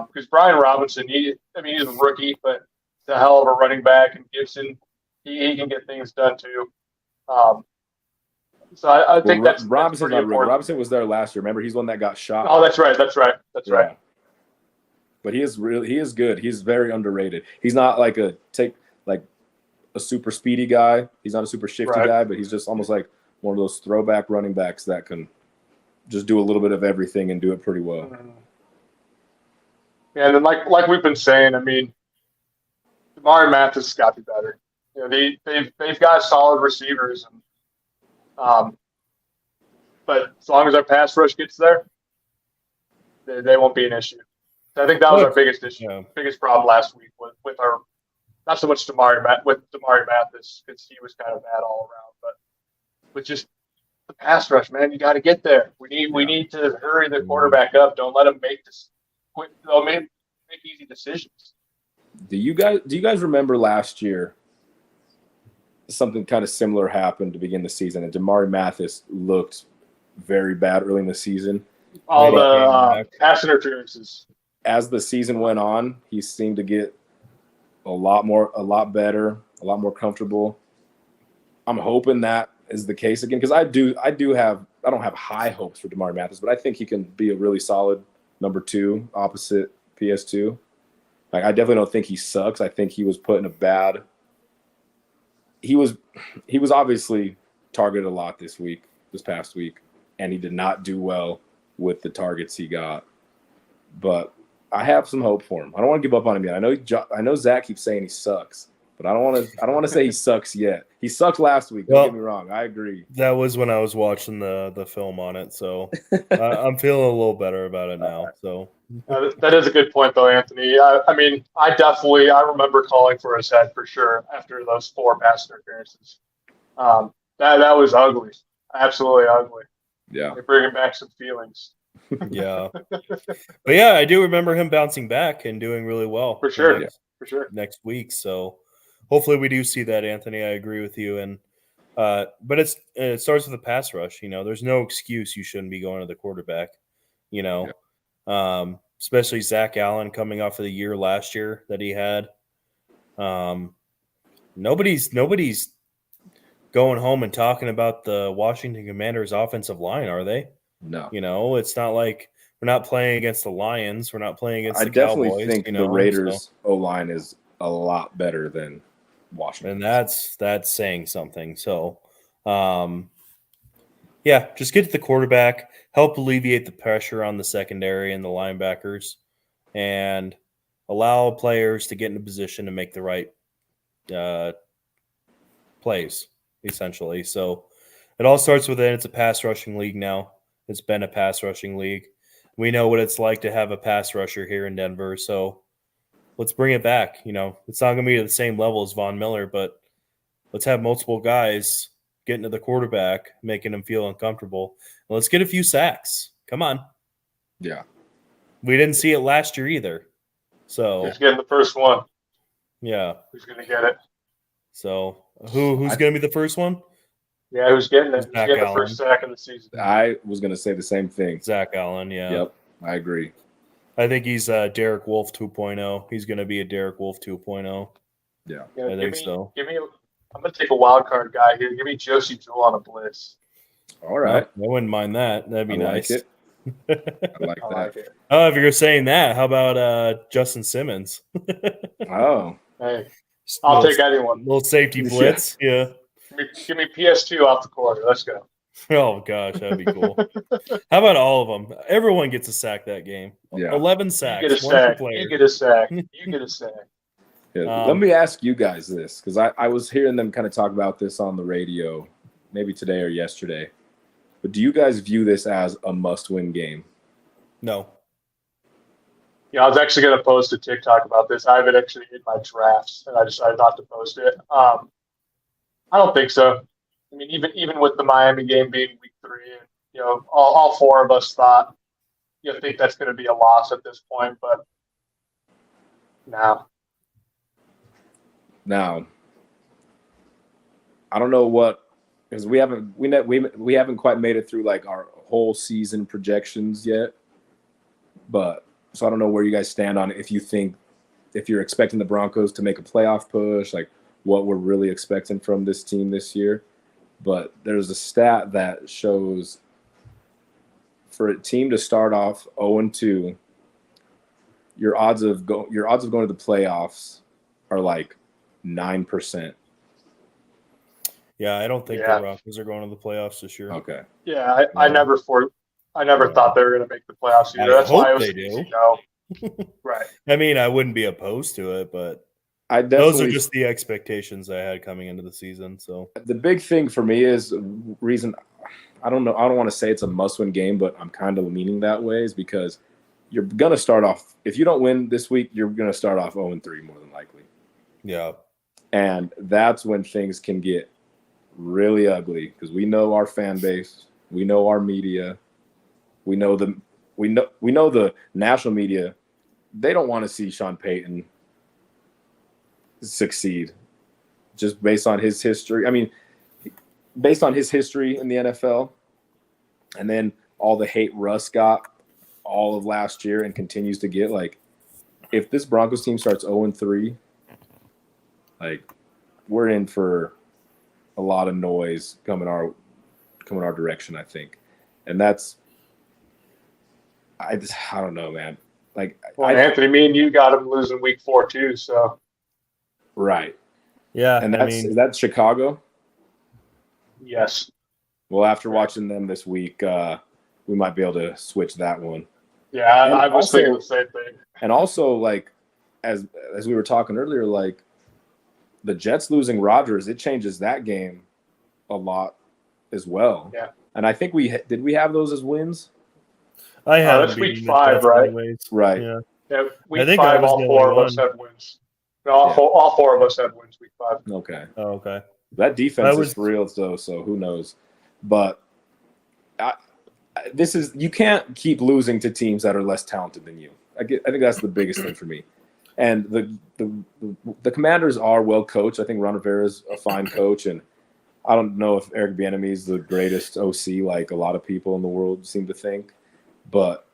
Because Brian Robinson, he's a rookie, but he's a hell of a running back, and Gibson, he can get things done too. So I think that's Robinson. That's Robinson was there last year. Remember, he's one that got shot. Oh, that's right. But he is good. He's very underrated. He's not a super speedy guy. He's not a super shifty guy, but he's just almost like one of those throwback running backs that can just do a little bit of everything and do it pretty well. Yeah, and then like we've been saying, Damari Mathis has got to be better. They've got solid receivers, and but as long as our pass rush gets there, they won't be an issue. So I think that was our biggest issue, biggest problem last week with our not so much Damari Mathis, because he was kind of bad all around, but with just the pass rush, man, you got to get there. We need to hurry the quarterback up. Don't let him make this. Make easy decisions. Do you guys remember last year? Something kind of similar happened to begin the season, and Damari Mathis looked very bad early in the season. All Maybe came the back. pass interferences. As the season went on, he seemed to get a lot better, a lot more comfortable. I'm hoping that is the case again because I don't have high hopes for Damar Mathis, but I think he can be a really solid number 2 opposite PS2. Like I definitely don't think he sucks. I think he was put in a bad. He was obviously targeted a lot this past week, and he did not do well with the targets he got. But I have some hope for him. I don't want to give up on him yet. I know Zach keeps saying he sucks, but I don't want to say he sucks yet. He sucked last week. Don't get me wrong. I agree. That was when I was watching the film on it, so I'm feeling a little better about it now. So That is a good point, though, Anthony. I mean, I remember calling for his head for sure after those 4 pass interferences. That was ugly, absolutely ugly. Yeah, They're bringing back some feelings. yeah, but yeah, I do remember him bouncing back and doing really well For sure. for sure next week. So hopefully we do see that, Anthony. I agree with you, and but it starts with a pass rush. You know, there's no excuse you shouldn't be going to the quarterback. You know, especially Zach Allen coming off of the year last year that he had. Nobody's going home and talking about the Washington Commanders offensive line, are they? no. You know, it's not like we're not playing against the Lions. We're not playing against the definitely Cowboys. think you know, the Raiders' O-line is a lot better than Washington. And that's saying something. So, yeah, just get to the quarterback, help alleviate the pressure on the secondary and the linebackers, and allow players to get into position to make the right plays, essentially. So it all starts with it. It's a pass rushing league now. It's been a pass rushing league. We know what it's like to have a pass rusher here in Denver. So let's bring it back. You know, it's not going to be at the same level as Von Miller, but let's have multiple guys getting to the quarterback, making him feel uncomfortable. And let's get a few sacks. Come on. Yeah. We didn't see it last year either. So Who's getting the first one? Yeah. Who's going to get it? So who's going to be the first one? Yeah, who's getting it? Who's Zach getting the Allen. first sack of the season? I was going to say the same thing. Zach Allen, yeah. Yep, I agree. I think he's Derek Wolf 2.0. He's going to be a Derek Wolf 2.0. Yeah, I think so. I'm going to take a wild card guy here. Give me Josie Jewell on a blitz. All right. I wouldn't mind that. That'd be nice. Like it. I like I that. like it. Oh, if you're saying that, how about Justin Simmons? Oh, Hey, I'll take anyone. Little safety blitz. Yeah. Give me PS2 off the corner. Let's go. Oh, gosh, that'd be cool. How about all of them? Everyone gets a sack that game. Yeah. 11 sacks. You get a one per sack. player. You get a sack. You get a sack. yeah. Let me ask you guys this, because I was hearing them kind of talk about this on the radio, maybe today or yesterday. But do you guys view this as a must-win game? No. Yeah, I was actually going to post a TikTok about this. I have it actually in my drafts, and I decided not to post it. I don't think so. I mean, even with the Miami game being week 3, and all 4 of us thought, think that's going to be a loss at this point, but no. Now, I don't know what, because we haven't quite made it through like our whole season projections yet, but so I don't know where you guys stand on it. If you're expecting the Broncos to make a playoff push, like what we're really expecting from this team this year. But there's a stat that shows for a team to start off 0-2, your odds of going to the playoffs are like 9%. Yeah, I don't think the Broncos are going to the playoffs this year. Okay. Yeah, I never thought they were going to make the playoffs either. That's why I was thinking no. Right. I mean, I wouldn't be opposed to it, but those are just the expectations I had coming into the season. So the big thing for me is reason I don't want to say it's a must-win game, but I'm kind of leaning that way is because you're going to start off, if you don't win this week, you're going to start off 0-3 more than likely. Yeah. And that's when things can get really ugly because we know our fan base, we know our media, we know the national media. They don't want to see Sean Payton succeed just based on his history. I mean, based on his history in the NFL, and then all the hate Russ got all of last year and continues to get, like, if this Broncos team starts 0-3, like, we're in for a lot of noise coming our direction, I think. And that's I don't know, man. Like, well, Anthony, me and you got him losing week 4 too. So right. Yeah, And is that Chicago? yes. Well, after watching them this week, we might be able to switch that one. Yeah, I was thinking the same thing. And also, like, as we were talking earlier, like, the Jets losing Rodgers, it changes that game a lot as well. Yeah. And I think we have those as wins. I have that's week 5, right? Right. Yeah. Yeah, week 5, all 4 of us had wins. No, all 4 of us had wins week 5. Okay. Oh, okay. That defense is for real, though, so who knows? But you can't keep losing to teams that are less talented than you. I think that's the biggest thing for me. And the Commanders are well coached. I think Ron Rivera is a fine coach, and I don't know if Eric Bieniemy is the greatest OC like a lot of people in the world seem to think, but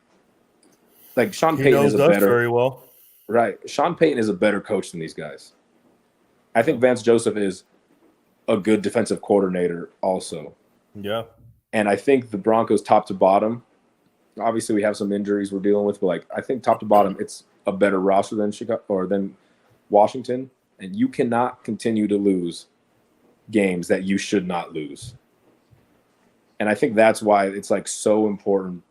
like Sean Payton is very well. Right. Sean Payton is a better coach than these guys. I think Vance Joseph is a good defensive coordinator also. Yeah. And I think the Broncos top to bottom, obviously we have some injuries we're dealing with, but like I think top to bottom it's a better roster than Chicago or than Washington, and you cannot continue to lose games that you should not lose. And I think that's why it's like so important,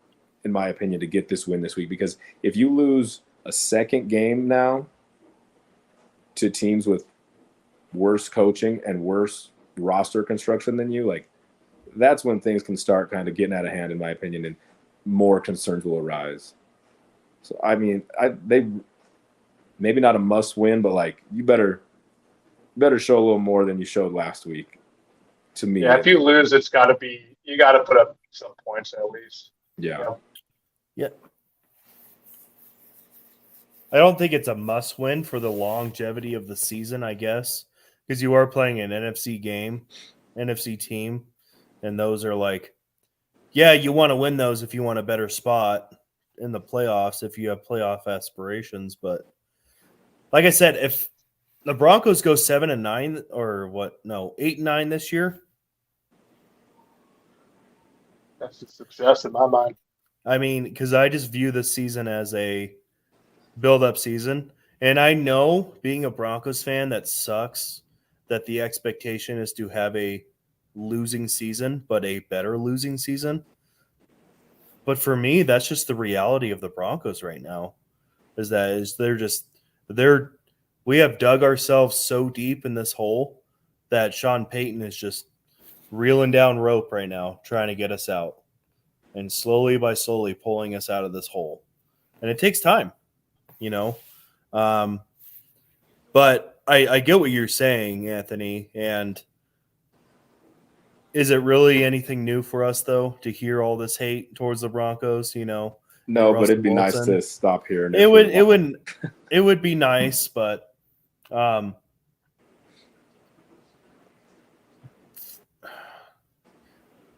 in my opinion, to get this win this week, because if you lose a second game now to teams with worse coaching and worse roster construction than you, like that's when things can start kind of getting out of hand, in my opinion, and more concerns will arise. So, I mean, they maybe not a must win, but like you better show a little more than you showed last week. To me, yeah. If you lose, you got to put up some points at least. Yeah. Yeah. I don't think it's a must win for the longevity of the season, I guess, because you are playing an NFC team, and those are like, yeah, you want to win those if you want a better spot in the playoffs, if you have playoff aspirations. But like I said, if the Broncos go 7-9 or 8-9 this year, that's a success in my mind. I mean, because I just view this season as a build-up season. And I know, being a Broncos fan, that sucks that the expectation is to have a losing season, but a better losing season. But for me, that's just the reality of the Broncos right now. We have dug ourselves so deep in this hole that Sean Payton is just reeling down rope right now, trying to get us out, and slowly by slowly pulling us out of this hole. And it takes time, you know. But I get what you're saying, Anthony. And is it really anything new for us, though, to hear all this hate towards the Broncos? You know, no, but it'd be nice to stop hearing it. It would be nice, but that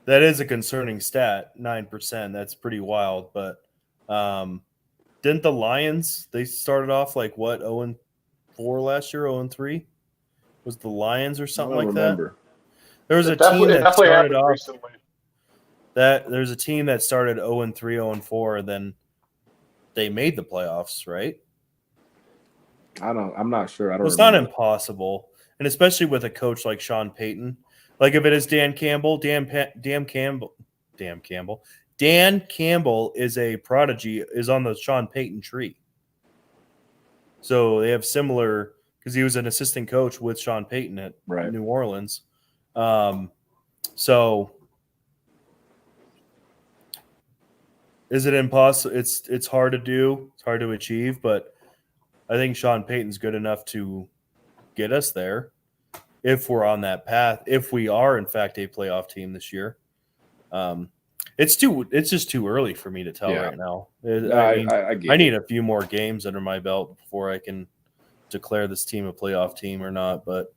is a concerning stat, 9%. That's pretty wild. But didn't the Lions? They started off like what 0-4 last year, 0-3? Was the Lions or something like that? There was a team that started off recently. There's a team that started 0-3, 0-4, and then they made the playoffs, right? I'm not sure. It's not impossible, and especially with a coach like Sean Payton. Like if it is Dan Campbell is a prodigy, is on the Sean Payton tree. So they have similar, because he was an assistant coach with Sean Payton at New Orleans. So is it impossible? It's hard to do. It's hard to achieve, but I think Sean Payton's good enough to get us there if we're on that path, if we are in fact a playoff team this year. It's just too early for me to tell right now. I need a few more games under my belt before I can declare this team a playoff team or not. But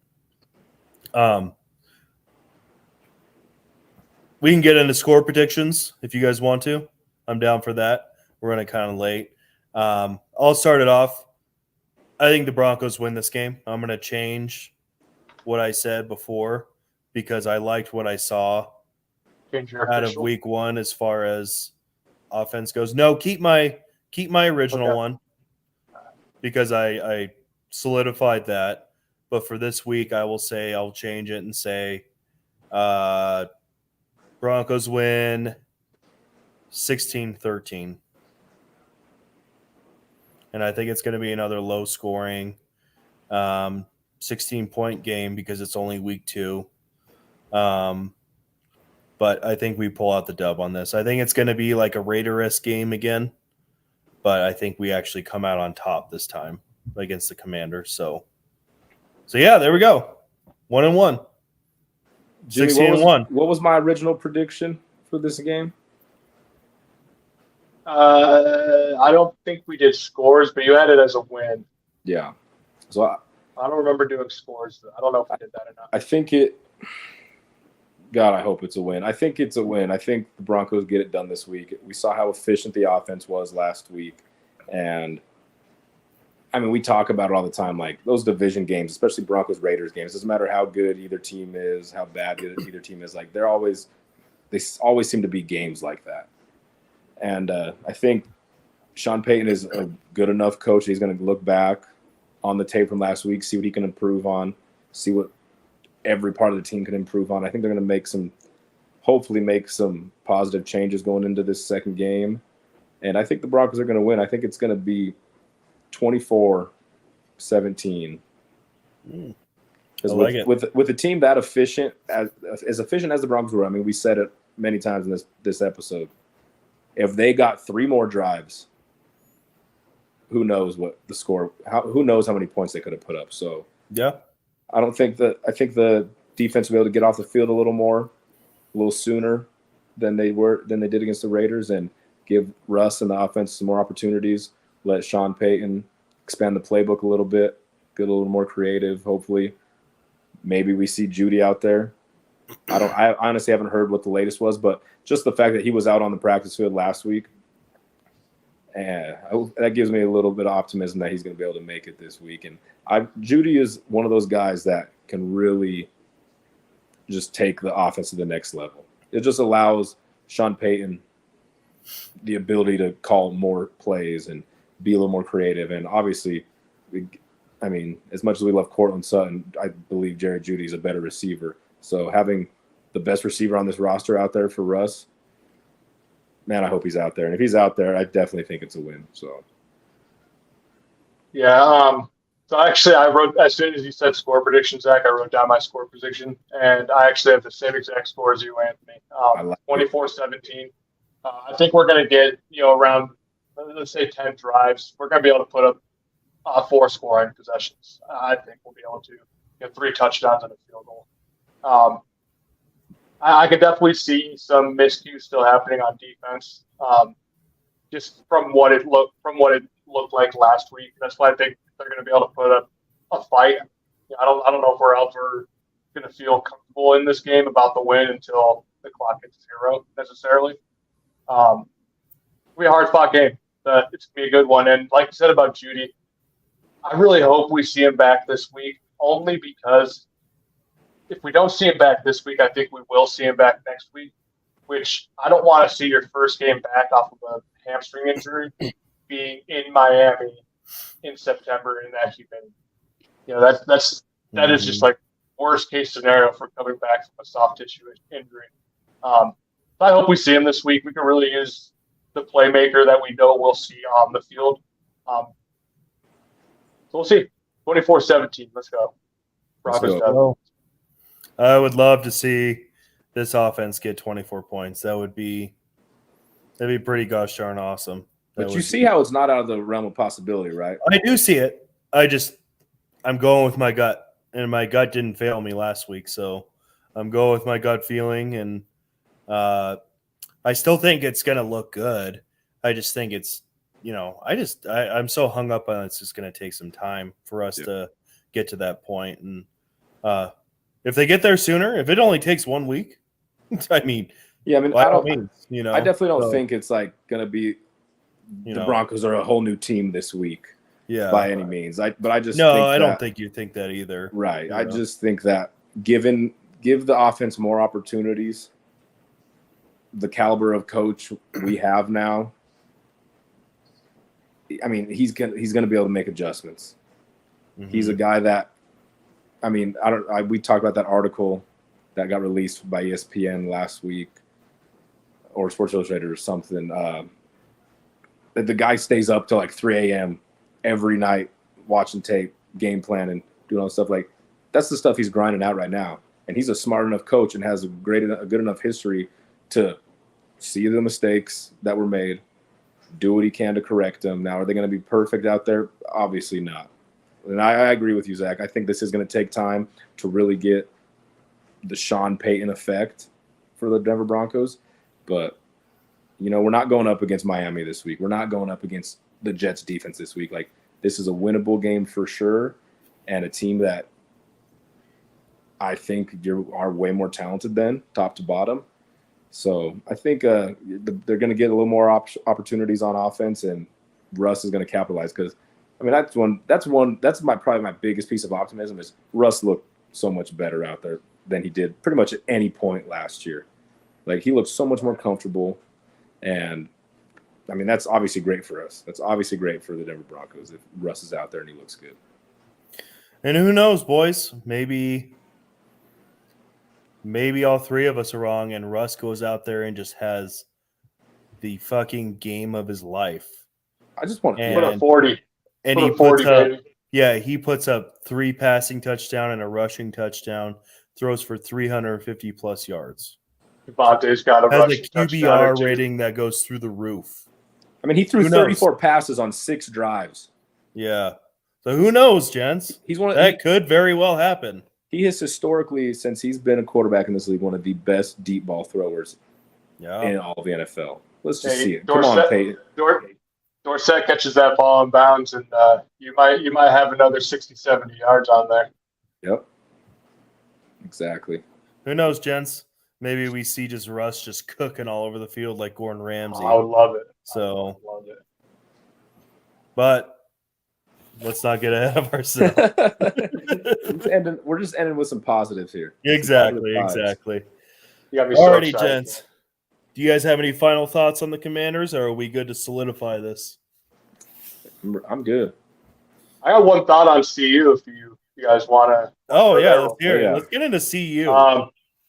we can get into score predictions if you guys want to. I'm down for that. We're running kind of late. I'll start it off. I think the Broncos win this game. I'm going to change what I said before because I liked what I saw Change your out of official. week one as far as offense goes. No, keep my original one because I solidified that. But for this week, I will say I'll change it and say Broncos win 16-13. And I think it's going to be another low-scoring 16-point game because it's only week 2. But I think we pull out the dub on this. I think it's going to be like a Raider-esque game again, but I think we actually come out on top this time against the Commanders. So yeah, there we go. 1-1. 16-1. What was my original prediction for this game? I don't think we did scores, but you had it as a win. Yeah. So I don't remember doing scores. I don't know if I did that or not. I think it – God, I hope it's a win. I think it's a win. I think the Broncos get it done this week. We saw how efficient the offense was last week. And, I mean, we talk about it all the time, like those division games, especially Broncos-Raiders games. It doesn't matter how good either team is, how bad either team is. Like, they always seem to be games like that. And I think Sean Payton is a good enough coach. He's going to look back on the tape from last week, see what he can improve on, see what every part of the team can improve on. I think they're going to hopefully make some positive changes going into this second game. And I think the Broncos are going to win. I think it's going to be 24-17. I like it. With a team that efficient, as efficient as the Broncos were, I mean, we said it many times in this episode. If they got 3 more drives, who knows what the score? Who knows how many points they could have put up? So yeah, I think the defense will be able to get off the field a little sooner than they did against the Raiders, and give Russ and the offense some more opportunities. Let Sean Payton expand the playbook a little bit, get a little more creative. Hopefully, maybe we see Judy out there. I honestly haven't heard what the latest was, but just the fact that he was out on the practice field last week, that gives me a little bit of optimism that he's going to be able to make it this week. And Judy is one of those guys that can really just take the offense to the next level. It just allows Sean Payton the ability to call more plays and be a little more creative. And obviously, as much as we love Cortland Sutton, I believe Jerry Jeudy is a better receiver. So having the best receiver on this roster out there for Russ, man, I hope he's out there. And if he's out there, I definitely think it's a win. So, yeah. So actually, I wrote, as soon as you said score prediction, Zach, I wrote down my score prediction, and I actually have the same exact score as you, Anthony. 24-17. I think we're going to get around, let's say, 10 drives. We're going to be able to put up 4 scoring possessions. I think we'll be able to get 3 touchdowns and a field goal. I could definitely see some miscues still happening on defense, just from what it looked like last week. That's why I think they're going to be able to put up a fight. I don't know if we're ever going to feel comfortable in this game about the win until the clock hits 0 necessarily. It'll be a hard-fought game. It's going to be a good one. And like you said about Judy, I really hope we see him back this week, only because if we don't see him back this week, I think we will see him back next week, which I don't want to see your first game back off of a hamstring injury being in Miami in September in that humidity. That is just like worst case scenario for coming back from a soft tissue injury. I hope we see him this week. We can really use the playmaker that we know we'll see on the field. So we'll see. 24-17. Let's go. Broncos dub. I would love to see this offense get 24 points. That'd be pretty gosh darn awesome. But you see how it's not out of the realm of possibility, right? I do see it. I'm going with my gut, and my gut didn't fail me last week, so I'm going with my gut feeling, and I still think it's going to look good. I just think it's, I'm so hung up on it's just going to take some time for us to get to that point, and if they get there sooner, if it only takes 1 week, I mean, Yeah, I mean, by all means, I definitely don't so, think it's like going to be the Broncos are a whole new team this week. Yeah, by any means. But I just no, think I don't think you think that either. Right. I just think that give the offense more opportunities, the caliber of coach we have now. I mean, he's gonna be able to make adjustments. Mm-hmm. He's a guy that, I mean, we talked about that article that got released by ESPN last week, or Sports Illustrated or something. That the guy stays up till like 3 a.m. every night watching tape, game planning, doing all this stuff. Like, that's the stuff he's grinding out right now. And he's a smart enough coach and has a good enough history to see the mistakes that were made, do what he can to correct them. Now, are they going to be perfect out there? Obviously not. And I agree with you, Zach. I think this is going to take time to really get the Sean Payton effect for the Denver Broncos. But, we're not going up against Miami this week. We're not going up against the Jets defense this week. Like, this is a winnable game for sure, and a team that I think are way more talented than top to bottom. So I think they're going to get a little more opportunities on offense, and Russ is going to capitalize because, I mean, that's probably my biggest piece of optimism is Russ looked so much better out there than he did pretty much at any point last year. Like, he looked so much more comfortable, and I mean, that's obviously great for us. That's obviously great for the Denver Broncos if Russ is out there and he looks good. And who knows, boys? Maybe all three of us are wrong, and Russ goes out there and just has the fucking game of his life. I just want to put up 40. And he puts up, he puts up 3 passing touchdowns and a rushing touchdown, throws for 350 plus yards. Devontae's got a rushing QBR rating that goes through the roof. I mean, he threw 34 passes on 6 drives. Yeah. So who knows, gents? That could very well happen. He has historically, since he's been a quarterback in this league, one of the best deep ball throwers in all of the NFL. Let's just see it. Come on, Peyton. Dorsett catches that ball in bounds, and you might have another 60, 70 yards on there. Yep. Exactly. Who knows, gents? Maybe we see just Russ just cooking all over the field like Gordon Ramsay. I would love it. So, but let's not get ahead of ourselves. We're just ending with some positives here. Exactly. Alrighty, gents. Do you guys have any final thoughts on the Commanders, or are we good to solidify this? I'm good. I got one thought on CU if you guys want to. Oh, yeah, let's hear it. Let's get into CU.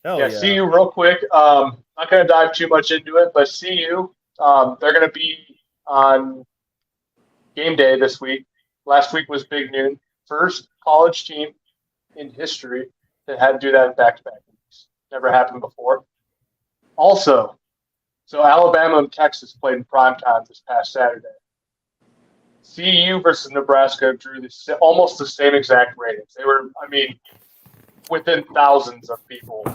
CU real quick. Not going to dive too much into it, but CU, they're going to be on game day this week. Last week was Big Noon. First college team in history that had to do that in back-to-back weeks. Never happened before. Also, so Alabama and Texas played in primetime this past Saturday. CU versus Nebraska drew almost the same exact ratings. They were, I mean, within thousands of people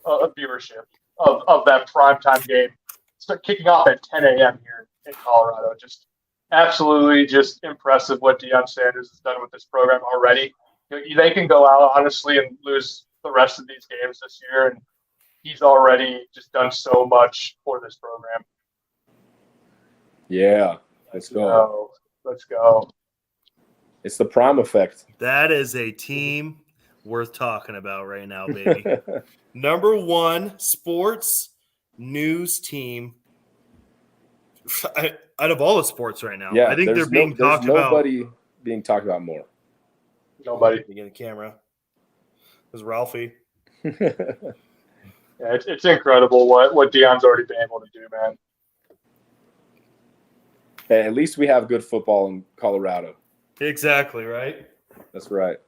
of viewership of that primetime game. It's kicking off at 10 a.m. here in Colorado. Just absolutely just impressive what Deion Sanders has done with this program already. They can go out, honestly, and lose the rest of these games this year, and he's already just done so much for this program. Yeah, let's go. Let's go. It's the prime effect. That is a team worth talking about right now, baby. Number 1 sports news team out of all the sports right now. Yeah, I think they're being talked about. Nobody being talked about more. Nobody. You get a camera. It was Ralphie. Yeah, it's incredible what Deion's already been able to do, man. Hey, at least we have good football in Colorado. Exactly, right? That's right.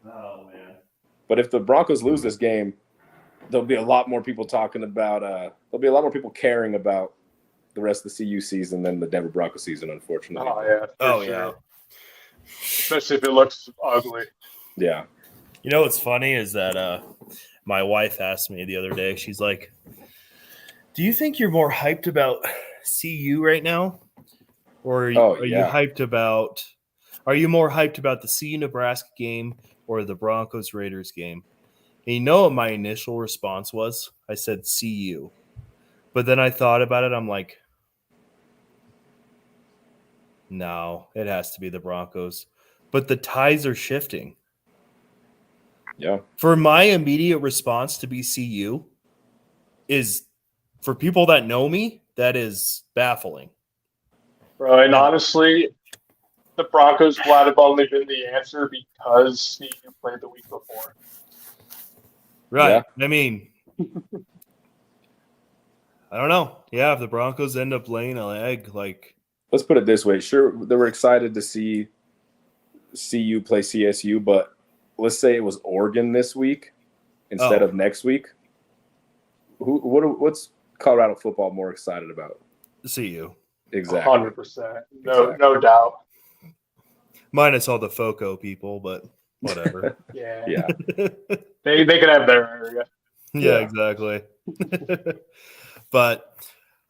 Oh, man. But if the Broncos lose this game, there'll be a lot more people talking about there'll be a lot more people caring about the rest of the CU season than the Denver Broncos season, unfortunately. Oh, yeah. Yeah. Especially if it looks ugly. Yeah. You know what's funny is that my wife asked me the other day, she's like, do you think you're more hyped about CU right now? Or are you hyped about – are you more hyped about the CU Nebraska game or the Broncos Raiders game? And you know what my initial response was? I said, see you. But then I thought about it. I'm like, no, it has to be the Broncos. But the ties are shifting. Yeah. For my immediate response to be CU is, for people that know me, that is baffling. Bro, and honestly, the Broncos might have only been the answer because CU played the week before. Right. Yeah. I mean, I don't know. Yeah, if the Broncos end up laying an egg, like, let's put it this way. Sure, they were excited to see CU play CSU, but let's say it was Oregon this week instead of next week. What's Colorado football more excited about? CU. Exactly. 100%. No doubt. Minus all the FOCO people, but whatever. Yeah. They could have their area. Yeah, exactly. But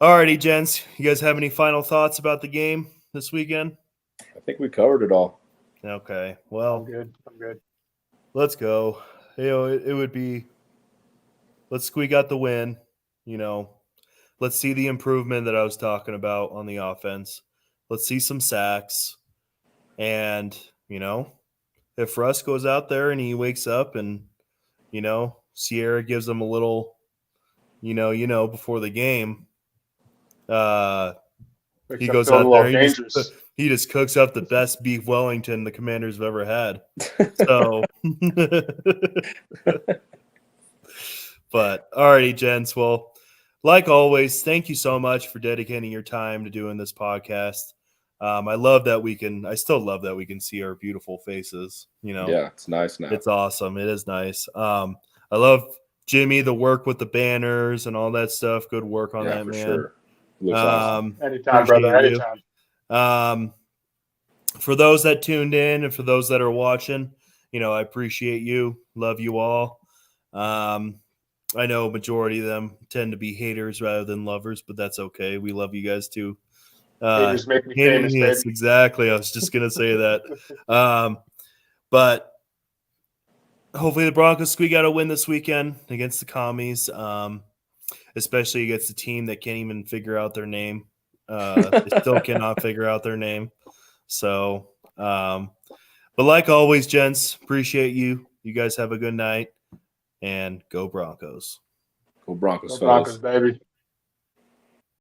alrighty, gents, you guys have any final thoughts about the game this weekend? I think we covered it all. Okay. Well, I'm good. Let's go. You know, it would be, let's squeak out the win. You know, let's see the improvement that I was talking about on the offense. Let's see some sacks. And, you know, if Russ goes out there and he wakes up and, you know, Sierra gives him a little, before the game, he goes out there, he just cooks up the best beef Wellington the Commanders have ever had. So, but alrighty, gents. Well, like always, thank you so much for dedicating your time to doing this podcast. I still love that we can see our beautiful faces. You know, yeah, it's nice now. It's awesome. It is nice. I love Jimmy, the work with the banners and all that stuff. Good work on that, man. Sure. Looks awesome. Anytime, brother. Anytime. For those that tuned in and for those that are watching, you know, I appreciate you. Love you all. I know a majority of them tend to be haters rather than lovers, but that's okay. We love you guys too. Haters make me famous, yes, exactly. I was just going to say that. But hopefully the Broncos squeak out a win this weekend against the Commies, especially against a team that can't even figure out their name. They still cannot figure out their name. So, but like always, gents, appreciate you. You guys have a good night, and go Broncos. Go Broncos, baby.